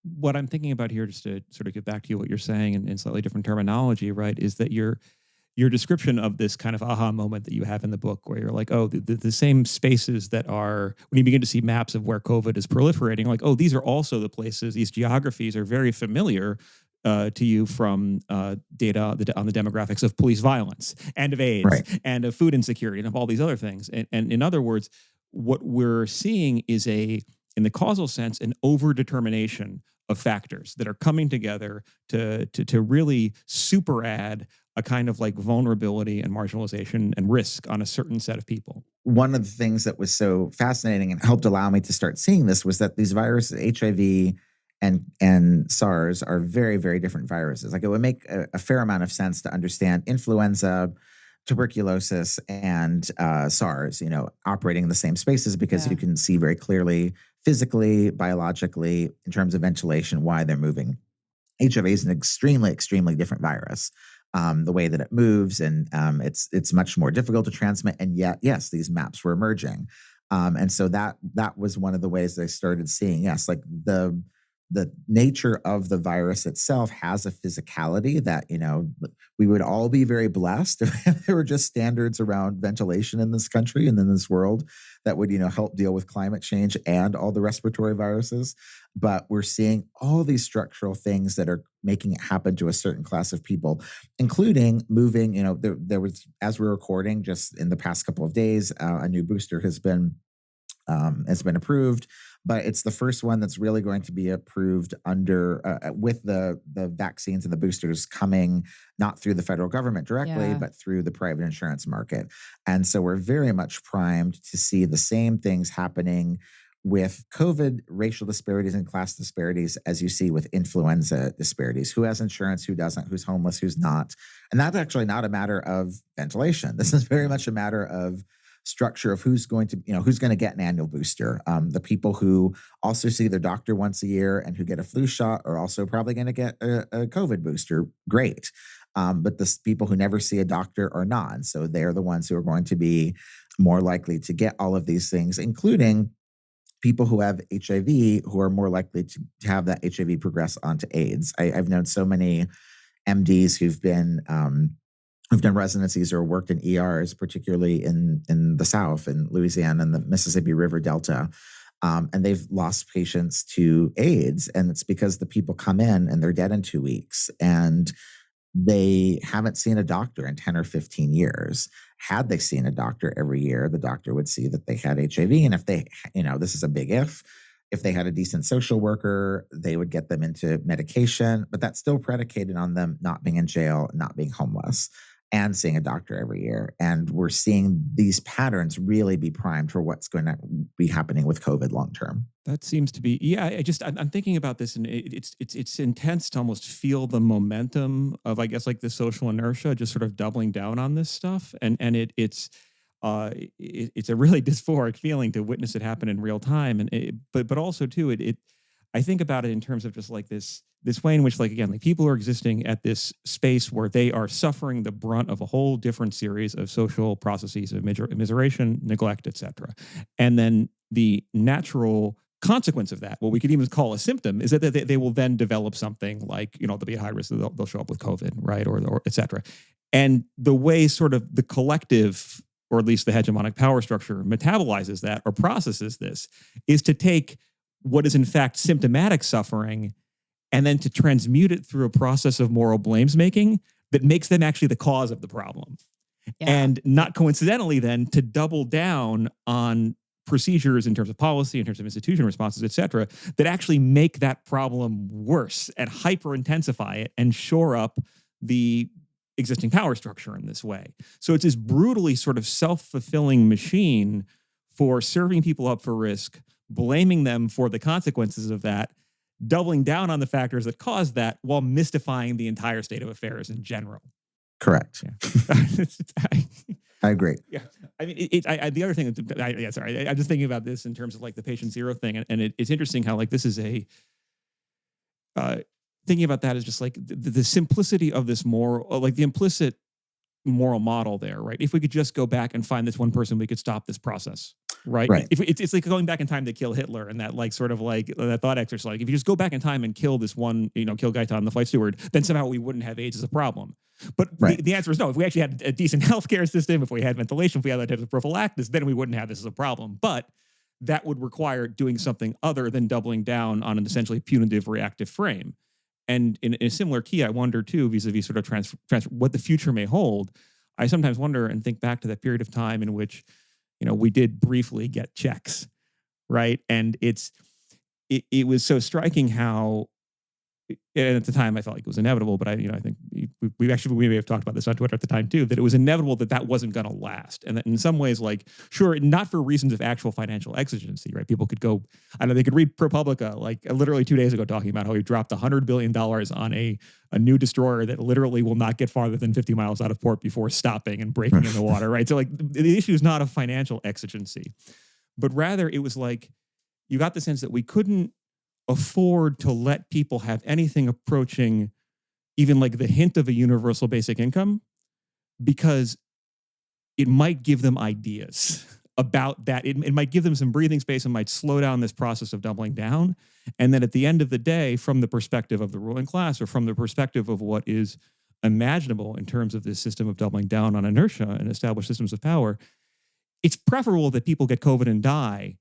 What I'm thinking about here, just to sort of get back to you, what you're saying in slightly different terminology, right, is that your description of this kind of aha moment that you have in the book, where you're like, oh, the same spaces that are, when you begin to see maps of where COVID is proliferating, like, oh, these are also the places, these geographies are very familiar to you from data on the demographics of police violence and of AIDS, right, and of food insecurity and of all these other things. And in other words, what we're seeing is in the causal sense, an overdetermination of factors that are coming together to really super add a kind of like vulnerability and marginalization and risk on a certain set of people. One of the things that was so fascinating and helped allow me to start seeing this was that these viruses, HIV and SARS, are very, very different viruses. Like, it would make a fair amount of sense to understand influenza, tuberculosis, and SARS, operating in the same spaces, because you can see very clearly, physically, biologically, in terms of ventilation, why they're moving. HIV is an extremely, extremely different virus. The way that it moves, and it's much more difficult to transmit. And yet, yes, these maps were emerging. And so that was one of the ways that I started seeing, yes, like the nature of the virus itself has a physicality that, we would all be very blessed if there were just standards around ventilation in this country and in this world that would, help deal with climate change and all the respiratory viruses. But we're seeing all these structural things that are making it happen to a certain class of people, including moving, there was, as we're recording, just in the past couple of days, a new booster has been has been approved, but it's the first one that's really going to be approved under with the vaccines and the boosters coming not through the federal government directly, but through the private insurance market. And so we're very much primed to see the same things happening with COVID, racial disparities and class disparities, as you see with influenza disparities. Who has insurance, who doesn't, who's homeless, who's not. And that's actually not a matter of ventilation. This is very much a matter of structure of who's going to get an annual booster. The people who also see their doctor once a year and who get a flu shot are also probably going to get a COVID booster. Great. But the people who never see a doctor are not. And so they're the ones who are going to be more likely to get all of these things, including people who have HIV, who are more likely to have that HIV progress onto AIDS. I've known so many MDs who've done residencies or worked in ERs, particularly in the South, in Louisiana and the Mississippi River Delta. And they've lost patients to AIDS. And it's because the people come in and they're dead in 2 weeks. And they haven't seen a doctor in 10 or 15 years. Had they seen a doctor every year, the doctor would see that they had HIV. And if they, this is a big if they had a decent social worker, they would get them into medication, but that's still predicated on them not being in jail, not being homeless, and seeing a doctor every year. And we're seeing these patterns really be primed for what's going to be happening with COVID long term. That seems to be, I'm thinking about this, and it's intense to almost feel the momentum of, I guess, like the social inertia, just sort of doubling down on this stuff. And it's a really dysphoric feeling to witness it happen in real time. And but also too, I think about it in terms of just like this way in which, like, again, like people are existing at this space where they are suffering the brunt of a whole different series of social processes of immiseration, neglect, etc. And then the natural consequence of that, what we could even call a symptom, is that they will then develop something like, they'll be at high risk, they'll show up with COVID, right, or etc. And the way sort of the collective, or at least the hegemonic power structure, metabolizes that or processes this is to take what is in fact symptomatic suffering and then to transmute it through a process of moral blames making that makes them actually the cause of the problem. Yeah. And not coincidentally then to double down on procedures in terms of policy, in terms of institution responses, et cetera, that actually make that problem worse and hyper intensify it and shore up the existing power structure in this way. So it's this brutally sort of self-fulfilling machine for serving people up for risk, blaming them for the consequences of that, doubling down on the factors that caused that while mystifying the entire state of affairs in general. Correct. Yeah. I agree. Yeah. I mean, the other thing, I'm just thinking about this in terms of like the patient zero thing. And it's interesting how like this is thinking about that is just like the simplicity of this moral, like the implicit moral model there, right? If we could just go back and find this one person, we could stop this process. Right. If it's like going back in time to kill Hitler and that like sort of like that thought exercise. Like if you just go back in time and kill this one, kill Gaitan, the flight steward, then somehow we wouldn't have AIDS as a problem. But the answer is no. If we actually had a decent healthcare system, if we had ventilation, if we had that type of prophylaxis, then we wouldn't have this as a problem. But that would require doing something other than doubling down on an essentially punitive reactive frame. And in a similar key, I wonder too, vis-a-vis sort of what the future may hold. I sometimes wonder and think back to that period of time in which we did briefly get checks, right? And it was so striking how, and at the time I felt like it was inevitable, but I think we may have talked about this on Twitter at the time too, that it was inevitable that wasn't going to last. And that in some ways, like, sure, not for reasons of actual financial exigency, right? People could go, they could read ProPublica, like literally 2 days ago talking about how we dropped $100 billion on a new destroyer that literally will not get farther than 50 miles out of port before stopping and breaking in the water, right? So like the issue is not a financial exigency, but rather it was like, you got the sense that we couldn't afford to let people have anything approaching even like the hint of a universal basic income, because it might give them ideas about that. It might give them some breathing space and might slow down this process of doubling down. And then at the end of the day, from the perspective of the ruling class or from the perspective of what is imaginable in terms of this system of doubling down on inertia and established systems of power, it's preferable that people get COVID and die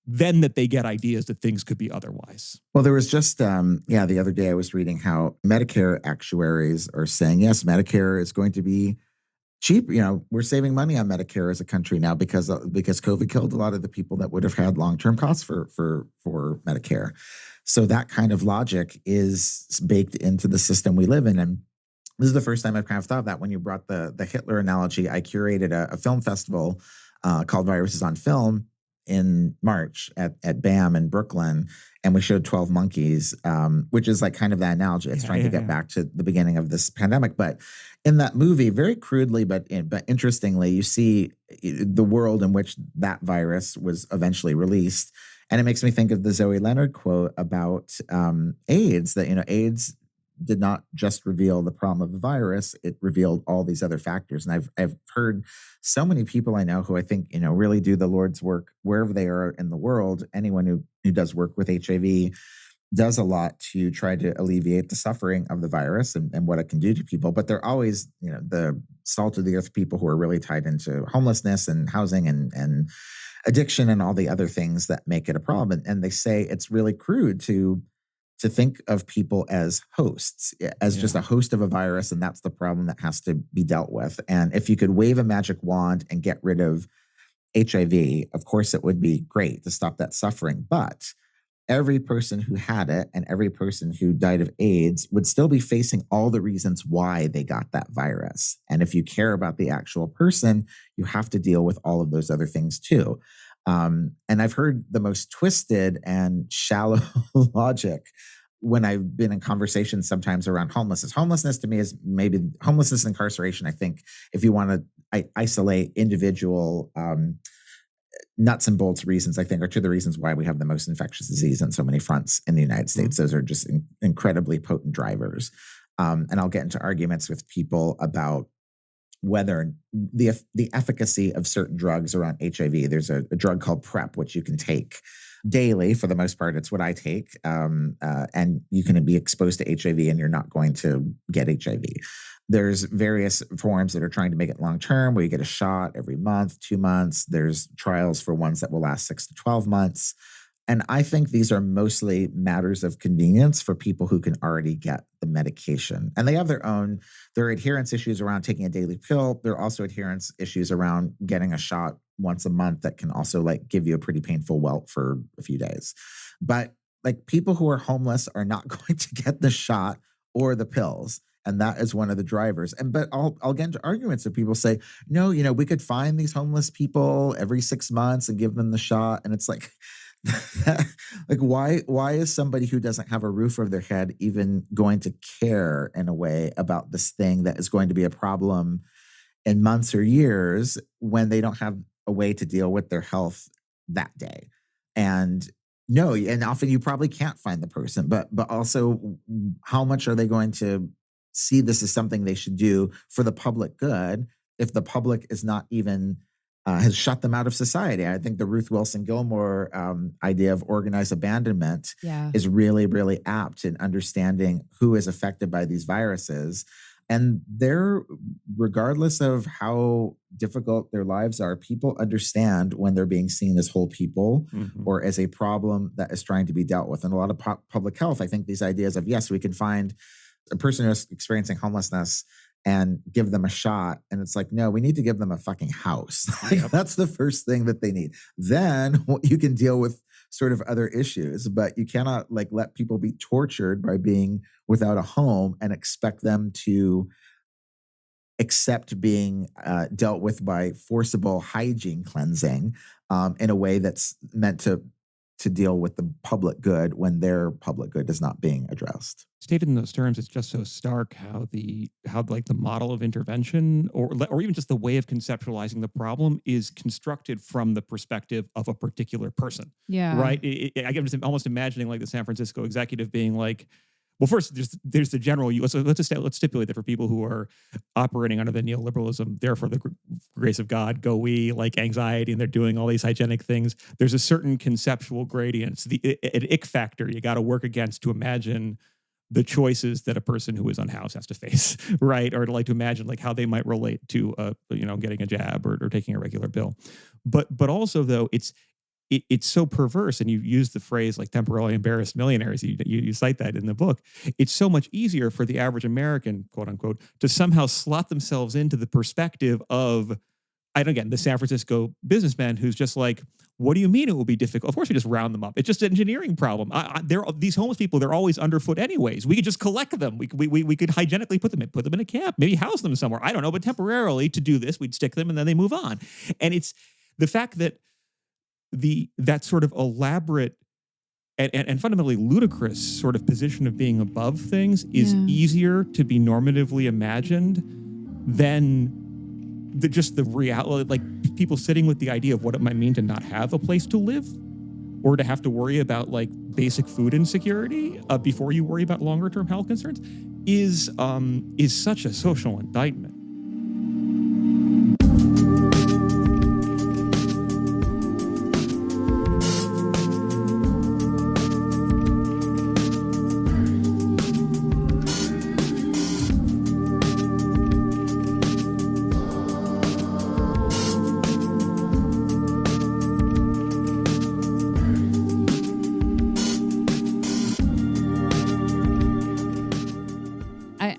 than that they get ideas that things could be otherwise. Well, there was just, the other day I was reading how Medicare actuaries are saying, yes, Medicare is going to be cheap. We're saving money on Medicare as a country now because COVID killed a lot of the people that would have had long-term costs for Medicare. So that kind of logic is baked into the system we live in. And this is the first time I've kind of thought that when you brought the Hitler analogy. I curated a film festival called Viruses on Film in March at BAM in Brooklyn, and we showed 12 Monkeys, which is like kind of that analogy. It's trying to get back to the beginning of this pandemic. But in that movie, very crudely, but interestingly, you see the world in which that virus was eventually released. And it makes me think of the Zoe Leonard quote about AIDS, that, AIDS did not just reveal the problem of the virus, it revealed all these other factors. And I've heard so many people I know who I think, really do the Lord's work wherever they are in the world. Anyone who does work with HIV does a lot to try to alleviate the suffering of the virus and what it can do to people. But they're always, the salt of the earth people who are really tied into homelessness and housing and addiction and all the other things that make it a problem. And they say it's really crude to think of people as hosts, as just a host of a virus, and that's the problem that has to be dealt with. And if you could wave a magic wand and get rid of HIV, of course it would be great to stop that suffering. But every person who had it and every person who died of AIDS would still be facing all the reasons why they got that virus. And if you care about the actual person, you have to deal with all of those other things too. And I've heard the most twisted and shallow logic when I've been in conversations sometimes around homelessness. Homelessness to me is maybe homelessness and incarceration. I think if you want to isolate individual nuts and bolts reasons, I think are two of the reasons why we have the most infectious disease on so many fronts in the United States. Those are just incredibly potent drivers. And I'll get into arguments with people about whether the efficacy of certain drugs around HIV. There's a drug called PrEP, which you can take daily. For the most part, it's what I take. And you can be exposed to HIV and you're not going to get HIV. There's various forms that are trying to make it long-term, where you get a shot every month, 2 months. There's trials for ones that will last 6 to 12 months. And I think these are mostly matters of convenience for people who can already get the medication. And they have there are adherence issues around taking a daily pill. There are also adherence issues around getting a shot once a month that can also give you a pretty painful welt for a few days. But people who are homeless are not going to get the shot or the pills. And that is one of the drivers. But I'll get into arguments if people say, no, we could find these homeless people every 6 months and give them the shot. And it's why is somebody who doesn't have a roof over their head even going to care in a way about this thing that is going to be a problem in months or years when they don't have a way to deal with their health that day? And no, and often you probably can't find the person, but also how much are they going to see this as something they should do for the public good if the public is not even has shut them out of society? I think the Ruth Wilson Gilmore idea of organized abandonment is really, really apt in understanding who is affected by these viruses. And regardless of how difficult their lives are, people understand when they're being seen as whole people or as a problem that is trying to be dealt with. And a lot of public health, I think these ideas of, yes, we can find a person who's experiencing homelessness and give them a shot. And it's no, we need to give them a fucking house. That's the first thing that they need. Then you can deal with sort of other issues, but you cannot let people be tortured by being without a home and expect them to accept being dealt with by forcible hygiene cleansing in a way that's meant to deal with the public good when their public good is not being addressed. Stated in those terms, it's just so stark how the model of intervention or even just the way of conceptualizing the problem is constructed from the perspective of a particular person. Yeah. Right. I'm just almost imagining the San Francisco executive being well, first, there's the general. Let's stipulate that for people who are operating under the neoliberalism, therefore the grace of God, go we, anxiety, and they're doing all these hygienic things. There's a certain conceptual gradient. It's an ick factor you got to work against to imagine the choices that a person who is unhoused has to face, right? Or to imagine how they might relate to getting a jab or taking a regular pill. But also though it's so perverse. And you use the phrase like temporarily embarrassed millionaires. You cite that in the book. It's so much easier for the average American, quote unquote, to somehow slot themselves into the perspective of, and again, the San Francisco businessman who's just like, what do you mean it will be difficult? Of course, we just round them up. It's just an engineering problem. These homeless people, they're always underfoot anyways. We could just collect them. We could hygienically put them in a camp, maybe house them somewhere. I don't know, but temporarily to do this, we'd stick them and then they move on. And it's the fact that that sort of elaborate and fundamentally ludicrous sort of position of being above things is easier to be normatively imagined than just the reality, like people sitting with the idea of what it might mean to not have a place to live or to have to worry about like basic food insecurity before you worry about longer term health concerns is such a social indictment.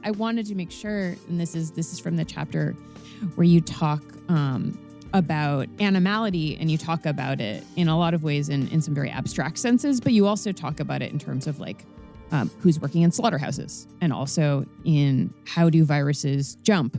I wanted to make sure, and this is from the chapter where you talk about animality, and you talk about it in a lot of ways in some very abstract senses, but you also talk about it in terms of like who's working in slaughterhouses, and also in how do viruses jump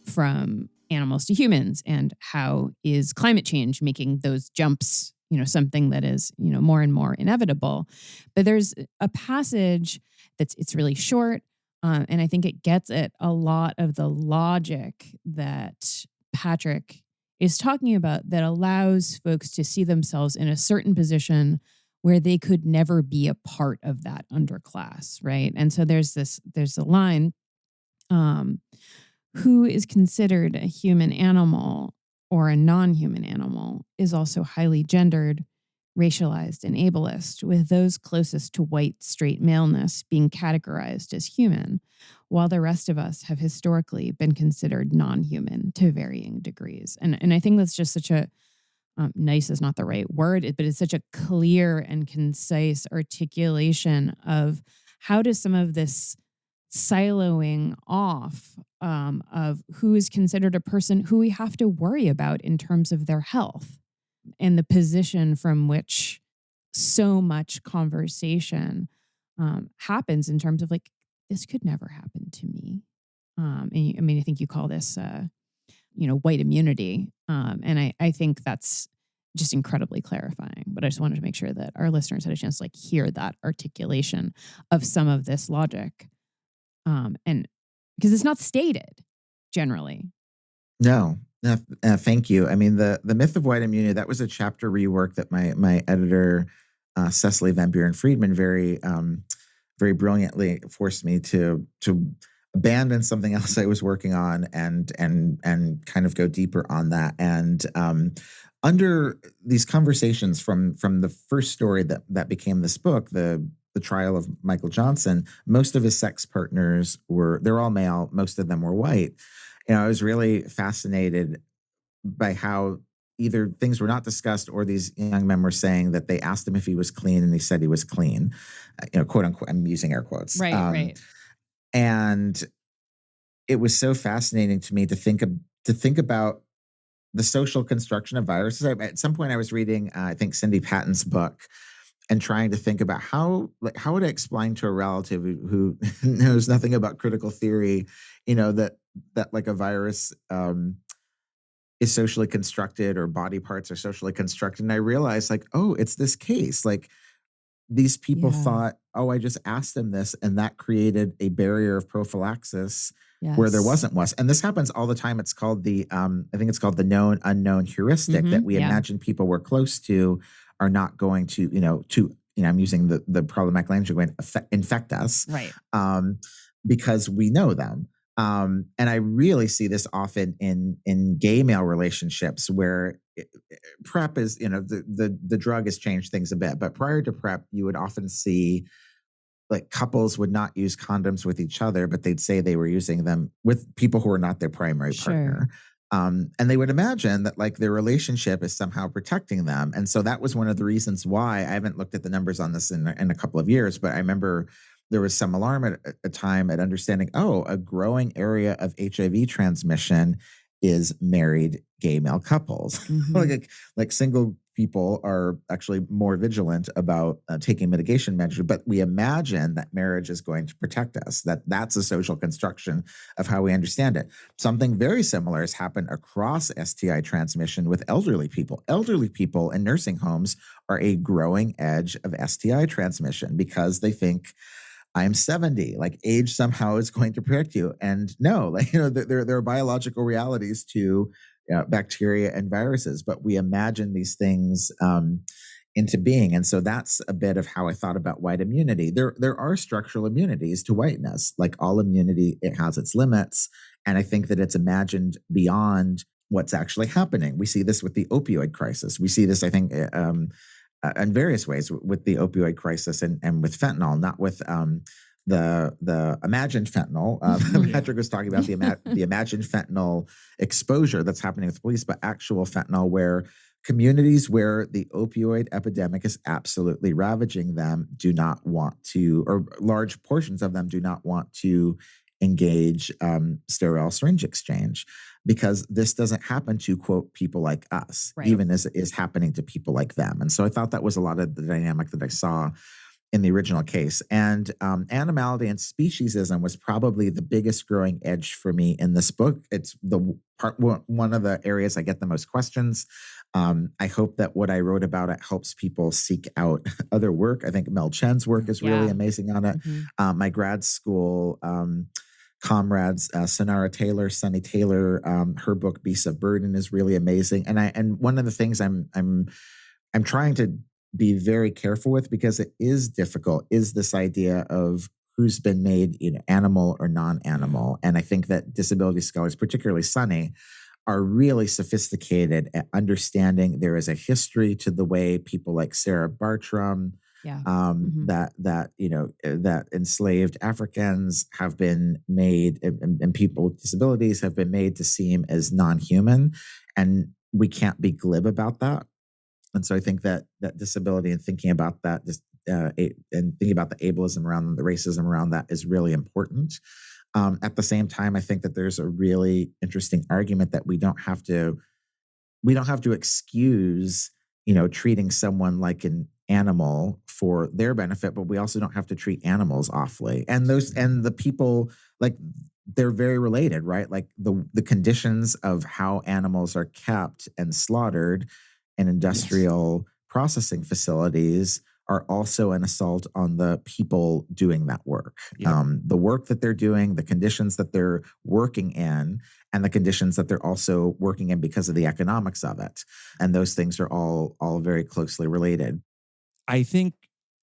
from animals to humans, and how is climate change making those jumps, something that is, more and more inevitable. But there's a passage it's really short. And I think it gets at a lot of the logic that Patrick is talking about that allows folks to see themselves in a certain position where they could never be a part of that underclass, right? And so there's a line, who is considered a human animal or a non-human animal is also highly gendered, racialized, and ableist, with those closest to white straight maleness being categorized as human, while the rest of us have historically been considered non-human to varying degrees. And I think that's just such a nice is not the right word, but it's such a clear and concise articulation of how does some of this siloing off of who is considered a person who we have to worry about in terms of their health, and the position from which so much conversation happens in terms of like, this could never happen to me. And I think you call this, white immunity. And I think that's just incredibly clarifying. But I just wanted to make sure that our listeners had a chance to like hear that articulation of some of this logic. And because it's not stated generally. No, thank you. I mean, the myth of white immunity, that was a chapter rework that my editor, Cecily Van Buren Friedman, very brilliantly forced me to abandon something else I was working on and kind of go deeper on that. And under these conversations from the first story that became this book, the trial of Michael Johnson, most of his sex partners they're all male. Most of them were white. I was really fascinated by how either things were not discussed or these young men were saying that they asked him if he was clean and he said he was clean, quote unquote. I'm using air quotes. Right. And it was so fascinating to me to think about the social construction of viruses. At some point I was reading, I think Cindy Patton's book, and trying to think about how would I explain to a relative who knows nothing about critical theory, that like a virus is socially constructed, or body parts are socially constructed. And I realized like, oh, it's this case. Like these people thought, oh, I just asked them this, and that created a barrier of prophylaxis where there wasn't one. And this happens all the time. It's called I think it's called the known unknown heuristic, that we imagine people we're close to are not going to, I'm using the problematic language, going to infect us. Right. Because we know them. And I really see this often in gay male relationships where PrEP is, the drug has changed things a bit. But prior to PrEP, you would often see like couples would not use condoms with each other, but they'd say they were using them with people who are not their primary partner. And they would imagine that like their relationship is somehow protecting them. And so that was one of the reasons why I haven't looked at the numbers on this in a couple of years, but I remember there was some alarm at a time at understanding, oh, a growing area of HIV transmission is married gay male couples. Like single people are actually more vigilant about taking mitigation measures, but we imagine that marriage is going to protect us, that's a social construction of how we understand it. Something very similar has happened across STI transmission with elderly people. Elderly people in nursing homes are a growing edge of STI transmission because they think I'm 70, like age somehow is going to protect you. And no, like, there are biological realities to bacteria and viruses, but we imagine these things into being. And so that's a bit of how I thought about white immunity. There are structural immunities to whiteness. Like all immunity, it has its limits. And I think that it's imagined beyond what's actually happening. We see this with the opioid crisis. We see this, I think, in various ways with the opioid crisis and with fentanyl, not with the imagined fentanyl. Patrick was talking about the imagined fentanyl exposure that's happening with police, but actual fentanyl where communities where the opioid epidemic is absolutely ravaging them do not want to, or large portions of them do not want to engage sterile syringe exchange, because this doesn't happen to, quote, people like us, right, even as it is happening to people like them. And so I thought that was a lot of the dynamic that I saw in the original case. And animality and speciesism was probably the biggest growing edge for me in this book. It's one of the areas I get the most questions. I hope that what I wrote about it helps people seek out other work. I think Mel Chen's work is really amazing on it. My grad school comrades, Sonara Taylor, Sunny Taylor, her book Beasts of Burden is really amazing. And one of the things I'm trying to be very careful with, because it is difficult, is this idea of who's been made, animal or non-animal. And I think that disability scholars, particularly Sunny, are really sophisticated at understanding there is a history to the way people like Sarah Bartram, that enslaved Africans have been made, and people with disabilities have been made to seem as non-human, and we can't be glib about that. And so I think that disability and thinking about that, and thinking about the ableism around them, the racism around that, is really important. At the same time, I think that there's a really interesting argument that we don't have to excuse, treating someone like an animal for their benefit, but we also don't have to treat animals awfully. And the people, like, they're very related, right? Like the conditions of how animals are kept and slaughtered in industrial processing facilities are also an assault on the people doing that work. The work that they're doing, the conditions that they're working in, and the conditions that they're also working in because of the economics of it. And those things are all very closely related. I think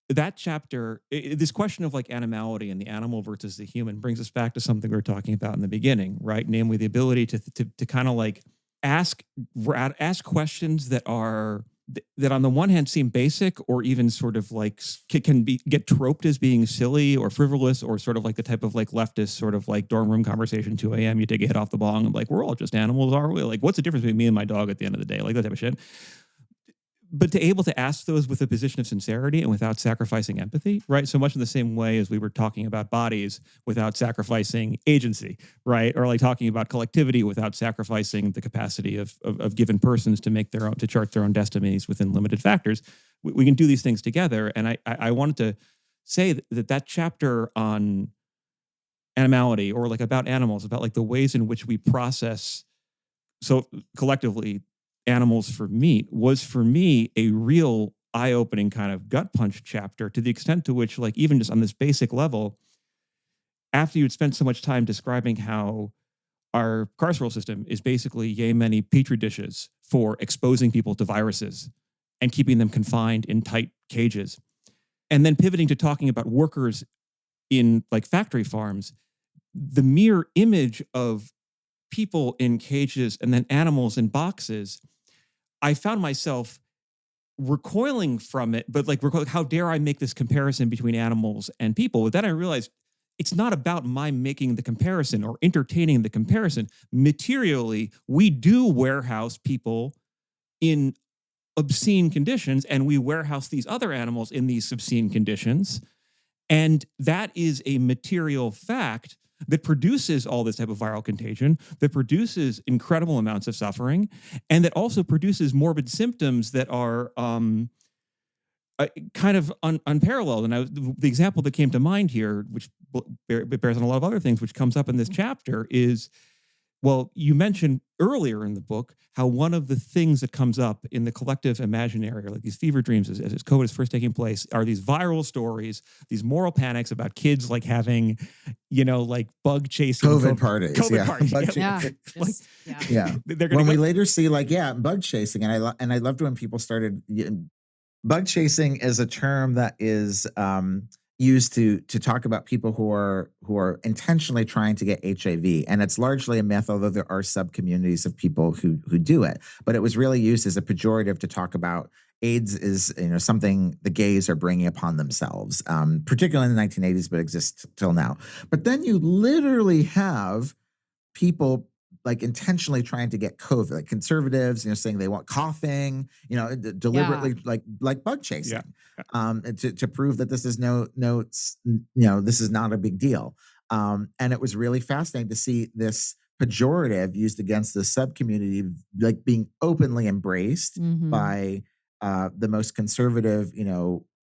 that chapter, this question of like animality and the animal versus the human, brings us back to something we were talking about in the beginning, right? Namely, the ability to kind of like ask questions that on the one hand seem basic, or even sort of like can get troped as being silly or frivolous, or sort of like the type of like leftist sort of like dorm room conversation, 2 a.m. you take a hit off the bong and like, we're all just animals, are we? Like, what's the difference between me and my dog at the end of the day? Like that type of shit. But to able to ask those with a position of sincerity and without sacrificing empathy, right? So much in the same way as we were talking about bodies without sacrificing agency, right? Or like talking about collectivity without sacrificing the capacity of given persons to make to chart their own destinies within limited factors. We can do these things together. And I wanted to say that chapter on animality, or like about animals, about like the ways in which we process so collectively animals for meat, was for me a real eye-opening kind of gut punch chapter, to the extent to which, like, even just on this basic level, after you'd spent so much time describing how our carceral system is basically yay many petri dishes for exposing people to viruses and keeping them confined in tight cages, and then pivoting to talking about workers in like factory farms, the mere image of people in cages and then animals in boxes, I found myself recoiling from it, but like, how dare I make this comparison between animals and people? But then I realized it's not about my making the comparison or entertaining the comparison. Materially, we do warehouse people in obscene conditions, and we warehouse these other animals in these obscene conditions. And that is a material fact that produces all this type of viral contagion, that produces incredible amounts of suffering, and that also produces morbid symptoms that are kind of unparalleled. And the example that came to mind here, which bears on a lot of other things, which comes up in this chapter, is, well, you mentioned earlier in the book how one of the things that comes up in the collective imaginary, like these fever dreams as COVID is first taking place, are these viral stories, these moral panics about kids like having, like bug chasing. COVID parties. COVID yeah. parties. Yeah. When we later see bug chasing, and I loved when people started, bug chasing is a term that is used to talk about people who are intentionally trying to get HIV, and it's largely a myth, although there are sub-communities of people who do it. But it was really used as a pejorative to talk about AIDS is something the gays are bringing upon themselves, particularly in the 1980s, but exists till now. But then you literally have people like intentionally trying to get COVID, like conservatives, saying they want coughing, deliberately like bug chasing, to prove that this is this is not a big deal. And it was really fascinating to see this pejorative used against the sub community, like being openly embraced by the most conservative,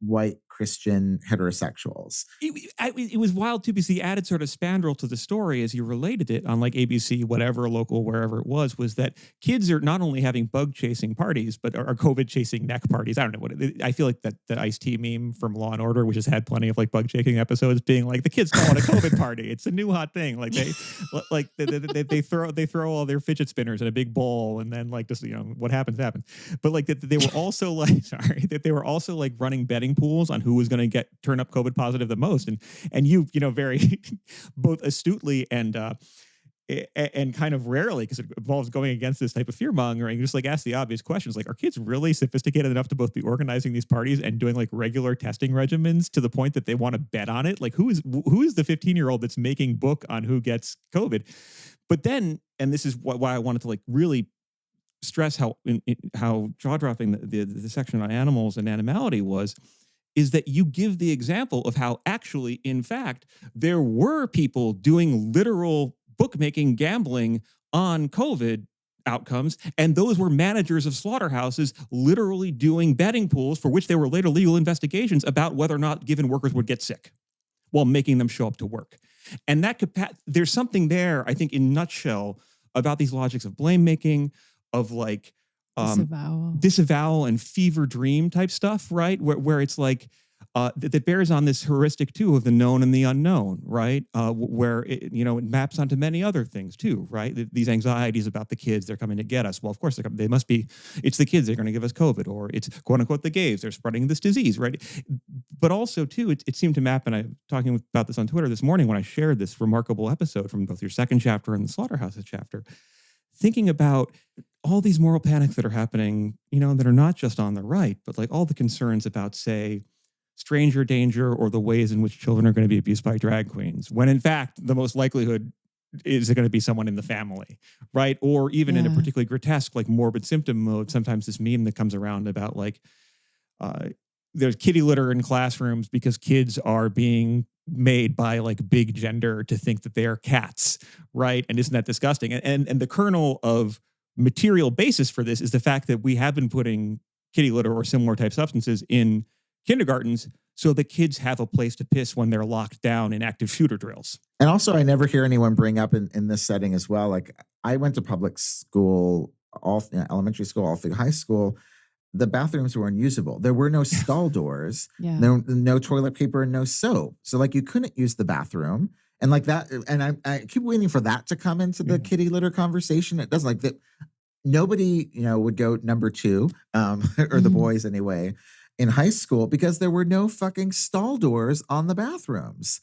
white Christian heterosexuals. It was wild too, because the added sort of spandrel to the story as you related it on like ABC, whatever, local, wherever it was that kids are not only having bug chasing parties, but are COVID chasing neck parties. I don't know what I feel like that the Ice-T meme from Law and Order, which has had plenty of like bug chasing episodes, being like the kids call it a COVID party. It's a new hot thing. Like they throw all their fidget spinners in a big bowl, and then like just what happens. But like that they were also like they were also like running betting pools on who was going to turn up COVID positive the most, and you very both astutely and kind of rarely, because it involves going against this type of fear mongering, just like ask the obvious questions, like, are kids really sophisticated enough to both be organizing these parties and doing like regular testing regimens to the point that they want to bet on it? Like who is the 15-year-old that's making book on who gets COVID? But then, and this is why I wanted to like really stress how jaw-dropping the section on animals and animality is that you give the example of how actually, in fact, there were people doing literal bookmaking, gambling on COVID outcomes, and those were managers of slaughterhouses literally doing betting pools for which there were later legal investigations about whether or not given workers would get sick while making them show up to work. And there's something there, I think, in nutshell, about these logics of blame making, of like disavowal and fever dream type stuff, right? Where it's like that bears on this heuristic too of the known and the unknown, right? Where it maps onto many other things too, right? These anxieties about the kids, they're coming to get us. Well, of course they must be. It's the kids, they're going to give us COVID, or it's quote unquote the gays, they're spreading this disease, right? But also too, it seemed to map, and I'm talking about this on Twitter this morning when I shared this remarkable episode from both your second chapter and the Slaughterhouses chapter, thinking about all these moral panics that are happening, that are not just on the right, but like all the concerns about, say, stranger danger or the ways in which children are going to be abused by drag queens, when in fact, the most likelihood is it going to be someone in the family, right? Or even in a particularly grotesque, like morbid symptom mode, sometimes this meme that comes around about like, there's kitty litter in classrooms because kids are being made by like big gender to think that they are cats, right? And isn't that disgusting? And the kernel of material basis for this is the fact that we have been putting kitty litter or similar type substances in kindergartens so the kids have a place to piss when they're locked down in active shooter drills. And also, I never hear anyone bring up in this setting as well. Like I went to public school, elementary school, all through high school. The bathrooms were unusable. There were no stall doors, no toilet paper, and no soap. So like you couldn't use the bathroom. And like that, and I keep waiting for that to come into the kitty litter conversation. It doesn't, like that. Nobody, would go number two, or the boys anyway, in high school, because there were no fucking stall doors on the bathrooms.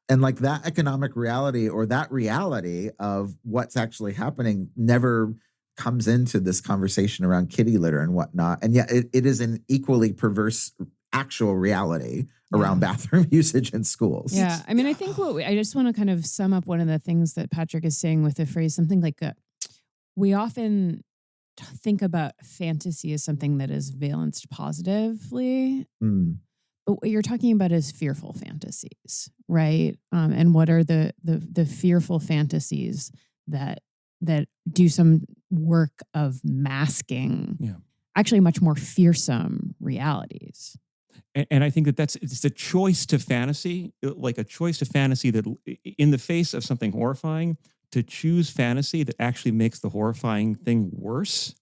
And like that economic reality, or that reality of what's actually happening, never comes into this conversation around kitty litter and whatnot. And yet it is an equally perverse actual reality around bathroom usage in schools. Yeah. I mean, I think I just want to kind of sum up one of the things that Patrick is saying with the phrase, something like we often think about fantasy as something that is valenced positively. But what you're talking about is fearful fantasies, right? And what are the fearful fantasies that do some work of masking actually much more fearsome realities? And I think it's a choice to fantasy, like a choice to fantasy that in the face of something horrifying, to choose fantasy that actually makes the horrifying thing worse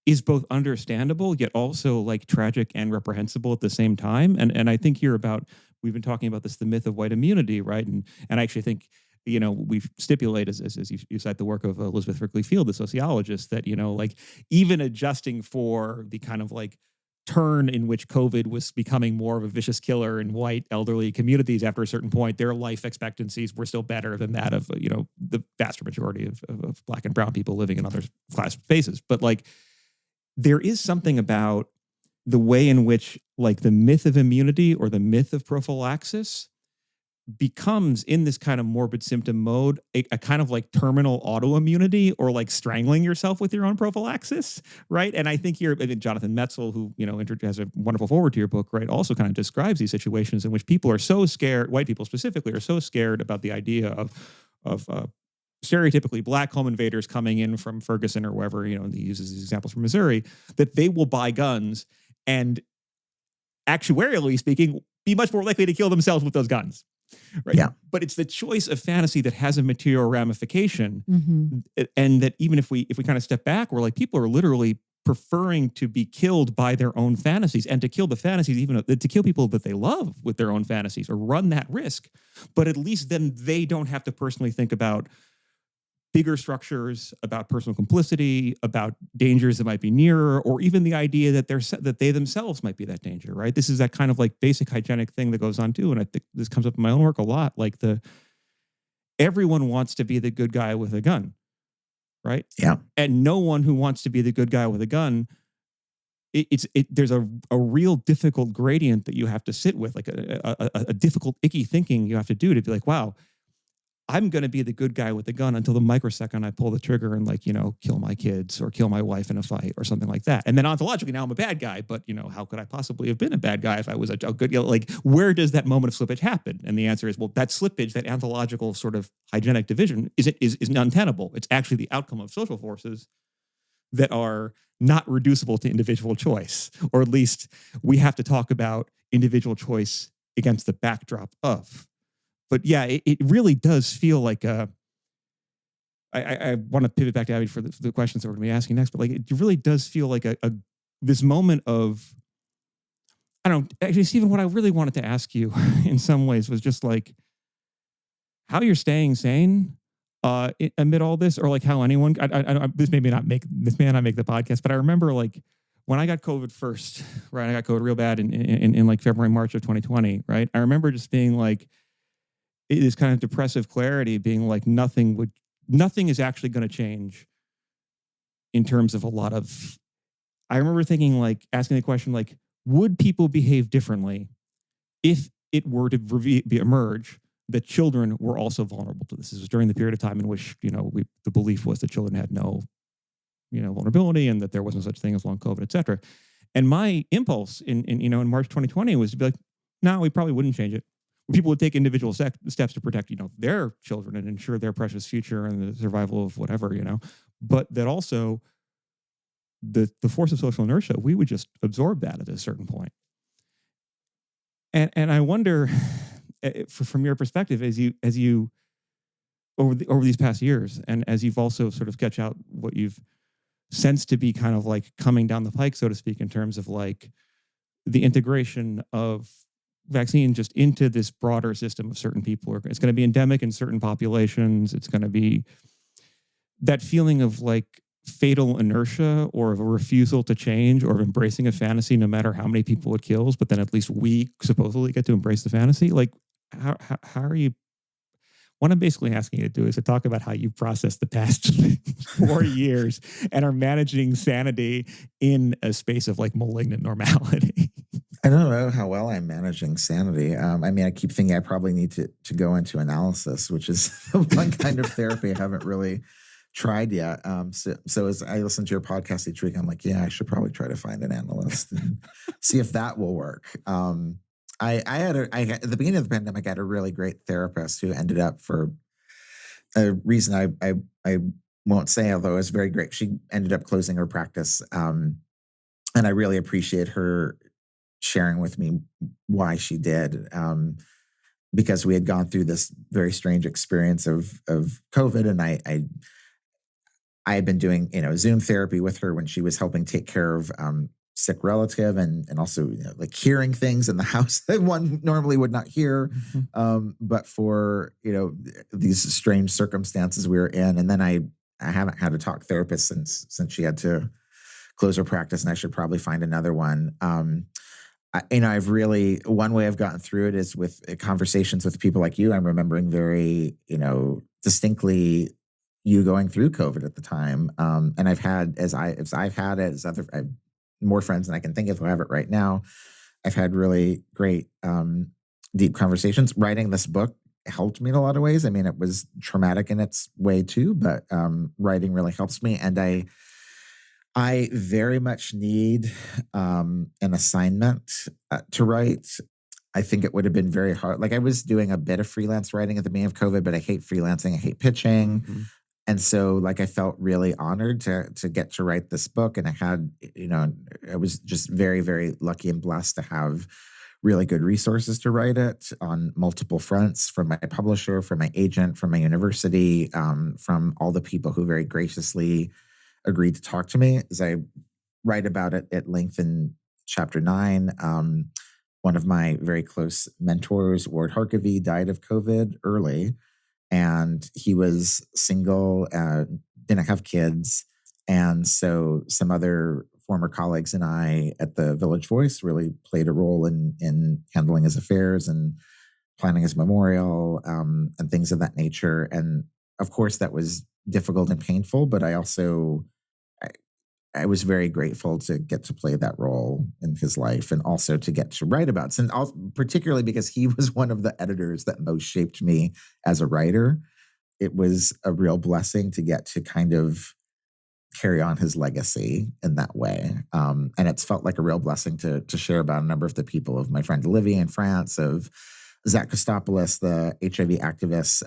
is both understandable, yet also like tragic and reprehensible at the same time. And I think we've been talking about this, the myth of white immunity, right? And I actually think, we've stipulated, as you cite the work of Elizabeth Berkeley Field, the sociologist, that, like even adjusting for the kind of like turn in which COVID was becoming more of a vicious killer in white elderly communities after a certain point, their life expectancies were still better than that of, the vast majority of Black and brown people living in other class spaces. But like, there is something about the way in which like the myth of immunity or the myth of prophylaxis becomes, in this kind of morbid symptom mode, a kind of like terminal autoimmunity, or like strangling yourself with your own prophylaxis, right? And I think Jonathan Metzl, who has a wonderful foreword to your book, right, also kind of describes these situations in which people are so scared, white people specifically, are so scared about the idea of stereotypically Black home invaders coming in from Ferguson or wherever, and he uses these examples from Missouri, that they will buy guns and, actuarially speaking, be much more likely to kill themselves with those guns. Right. Yeah. But it's the choice of fantasy that has a material ramification. And that even if we kind of step back, we're like, people are literally preferring to be killed by their own fantasies, and to kill the fantasies, even to kill people that they love with their own fantasies, or run that risk. But at least then they don't have to personally think about bigger structures, about personal complicity, about dangers that might be nearer, or even the idea that they themselves might be that danger, right? This is that kind of like basic hygienic thing that goes on too. And I think this comes up in my own work a lot, like everyone wants to be the good guy with a gun, right? Yeah. And no one who wants to be the good guy with a gun, there's a real difficult gradient that you have to sit with, like a difficult, icky thinking you have to do to be like, wow, I'm going to be the good guy with the gun until the microsecond I pull the trigger and kill my kids or kill my wife in a fight or something like that. And then ontologically, now I'm a bad guy, but how could I possibly have been a bad guy if I was a good, where does that moment of slippage happen? And the answer is, well, that slippage, that ontological sort of hygienic division is untenable. It's actually the outcome of social forces that are not reducible to individual choice, or at least we have to talk about individual choice against the backdrop of. But yeah, it really does feel like I want to pivot back to Abby for the questions that we're going to be asking next, but like it really does feel like this moment of, I don't know, actually, Steven, what I really wanted to ask you in some ways was just like how you're staying sane amid all this, or like how anyone, this may not make the podcast, but I remember like when I got COVID first, right? I got COVID real bad in like February, March of 2020, right? I remember just being like, this kind of depressive clarity, being like nothing is actually going to change in terms of a lot of, I remember thinking, like, asking the question, like, would people behave differently if it were to emerge that children were also vulnerable to this? This was during the period of time in which, the belief was that children had no, vulnerability, and that there wasn't such thing as long COVID, et cetera. And my impulse in March 2020 was to be like, no, we probably wouldn't change it. People would take individual steps to protect, their children and ensure their precious future and the survival of whatever, but that also the force of social inertia, we would just absorb that at a certain point. And I wonder, from your perspective, as you over these past years, and as you've also sort of sketched out what you've sensed to be kind of like coming down the pike, so to speak, in terms of like the integration of vaccine just into this broader system of certain people. It's going to be endemic in certain populations. It's going to be that feeling of like fatal inertia, or of a refusal to change, or of embracing a fantasy no matter how many people it kills, but then at least we supposedly get to embrace the fantasy. Like how are you? What I'm basically asking you to do is to talk about how you processed the past 4 years and are managing sanity in a space of like malignant normality. I don't know how well I'm managing sanity. I mean, I keep thinking I probably need to go into analysis, which is one kind of therapy I haven't really tried yet. So as I listen to your podcast each week, I'm like, yeah, I should probably try to find an analyst and see if that will work. At the beginning of the pandemic, I had a really great therapist who ended up, for a reason I won't say, although it's very great, she ended up closing her practice. And I really appreciate her sharing with me why she did, because we had gone through this very strange experience of COVID, and I had been doing Zoom therapy with her when she was helping take care of sick relative, and also like hearing things in the house that one normally would not hear, but for these strange circumstances we were in. And then I haven't had a talk therapist since she had to close her practice, and I should probably find another one. I've really, one way I've gotten through it is with conversations with people like you. I'm remembering very, distinctly you going through COVID at the time. And I've had, as I've had it, I've more friends than I can think of who have it right now. I've had really great, deep conversations. Writing this book helped me in a lot of ways. I mean, it was traumatic in its way too, but writing really helps me. And I very much need an assignment to write. I think it would have been very hard. Like, I was doing a bit of freelance writing at the beginning of COVID, but I hate freelancing. I hate pitching. And so like, I felt really honored to get to write this book. And I had, I was just very, very lucky and blessed to have really good resources to write it on multiple fronts, from my publisher, from my agent, from my university, from all the people who very graciously agreed to talk to me. As I write about it at length in chapter 9, one of my very close mentors, Ward Harkavy, died of COVID early, and he was single, didn't have kids. And so some other former colleagues and I at the Village Voice really played a role in handling his affairs and planning his memorial, and things of that nature. And of course, that was difficult and painful, but I was very grateful to get to play that role in his life, and also to get to write about it. And particularly because he was one of the editors that most shaped me as a writer. It was a real blessing to get to kind of carry on his legacy in that way. And it's felt like a real blessing to share about a number of the people, of my friend Olivier in France, of Zach Kostopoulos, the HIV activist,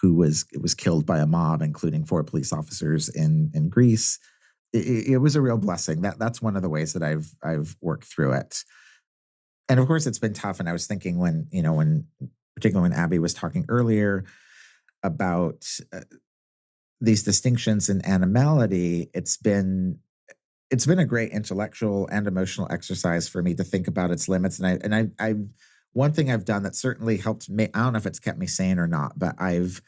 who was killed by a mob, including 4 police officers in Greece. It was a real blessing. That's one of the ways that I've worked through it. And of course, it's been tough. And I was thinking particularly when Abby was talking earlier about these distinctions in animality, it's been a great intellectual and emotional exercise for me to think about its limits. And I one thing I've done that certainly helped me, I don't know if it's kept me sane or not, but I've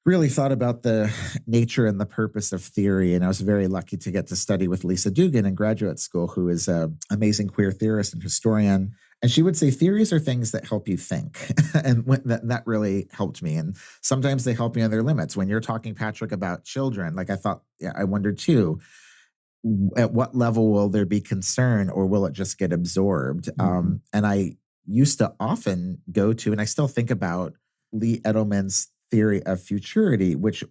really thought about the nature and the purpose of theory. And I was very lucky to get to study with Lisa Dugan in graduate school, who is an amazing queer theorist and historian. And she would say theories are things that help you think. And that really helped me. And sometimes they help you on their limits. When you're talking, Patrick, about children, like I wondered too, at what level will there be concern, or will it just get absorbed? And I used to often go to, and I still think about, Lee Edelman's theory of futurity, which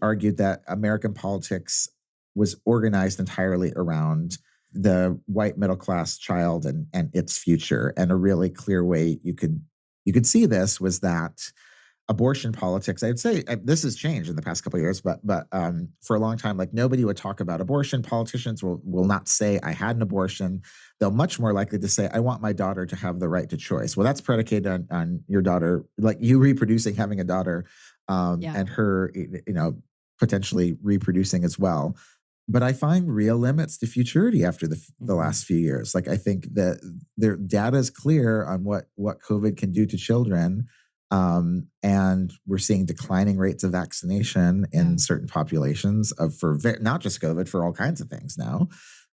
argued that American politics was organized entirely around the white middle class child and its future. And a really clear way you could see this was that abortion politics, I'd say this has changed in the past couple of years, but for a long time, like, nobody would talk about abortion. Politicians will not say, I had an abortion. They'll much more likely to say, I want my daughter to have the right to choice. Well, that's predicated on your daughter, like you reproducing, having a daughter, and her, potentially reproducing as well. But I find real limits to futurity after the last few years. Like, I think that their data is clear on what COVID can do to children. And we're seeing declining rates of vaccination in certain populations for not just COVID, for all kinds of things now.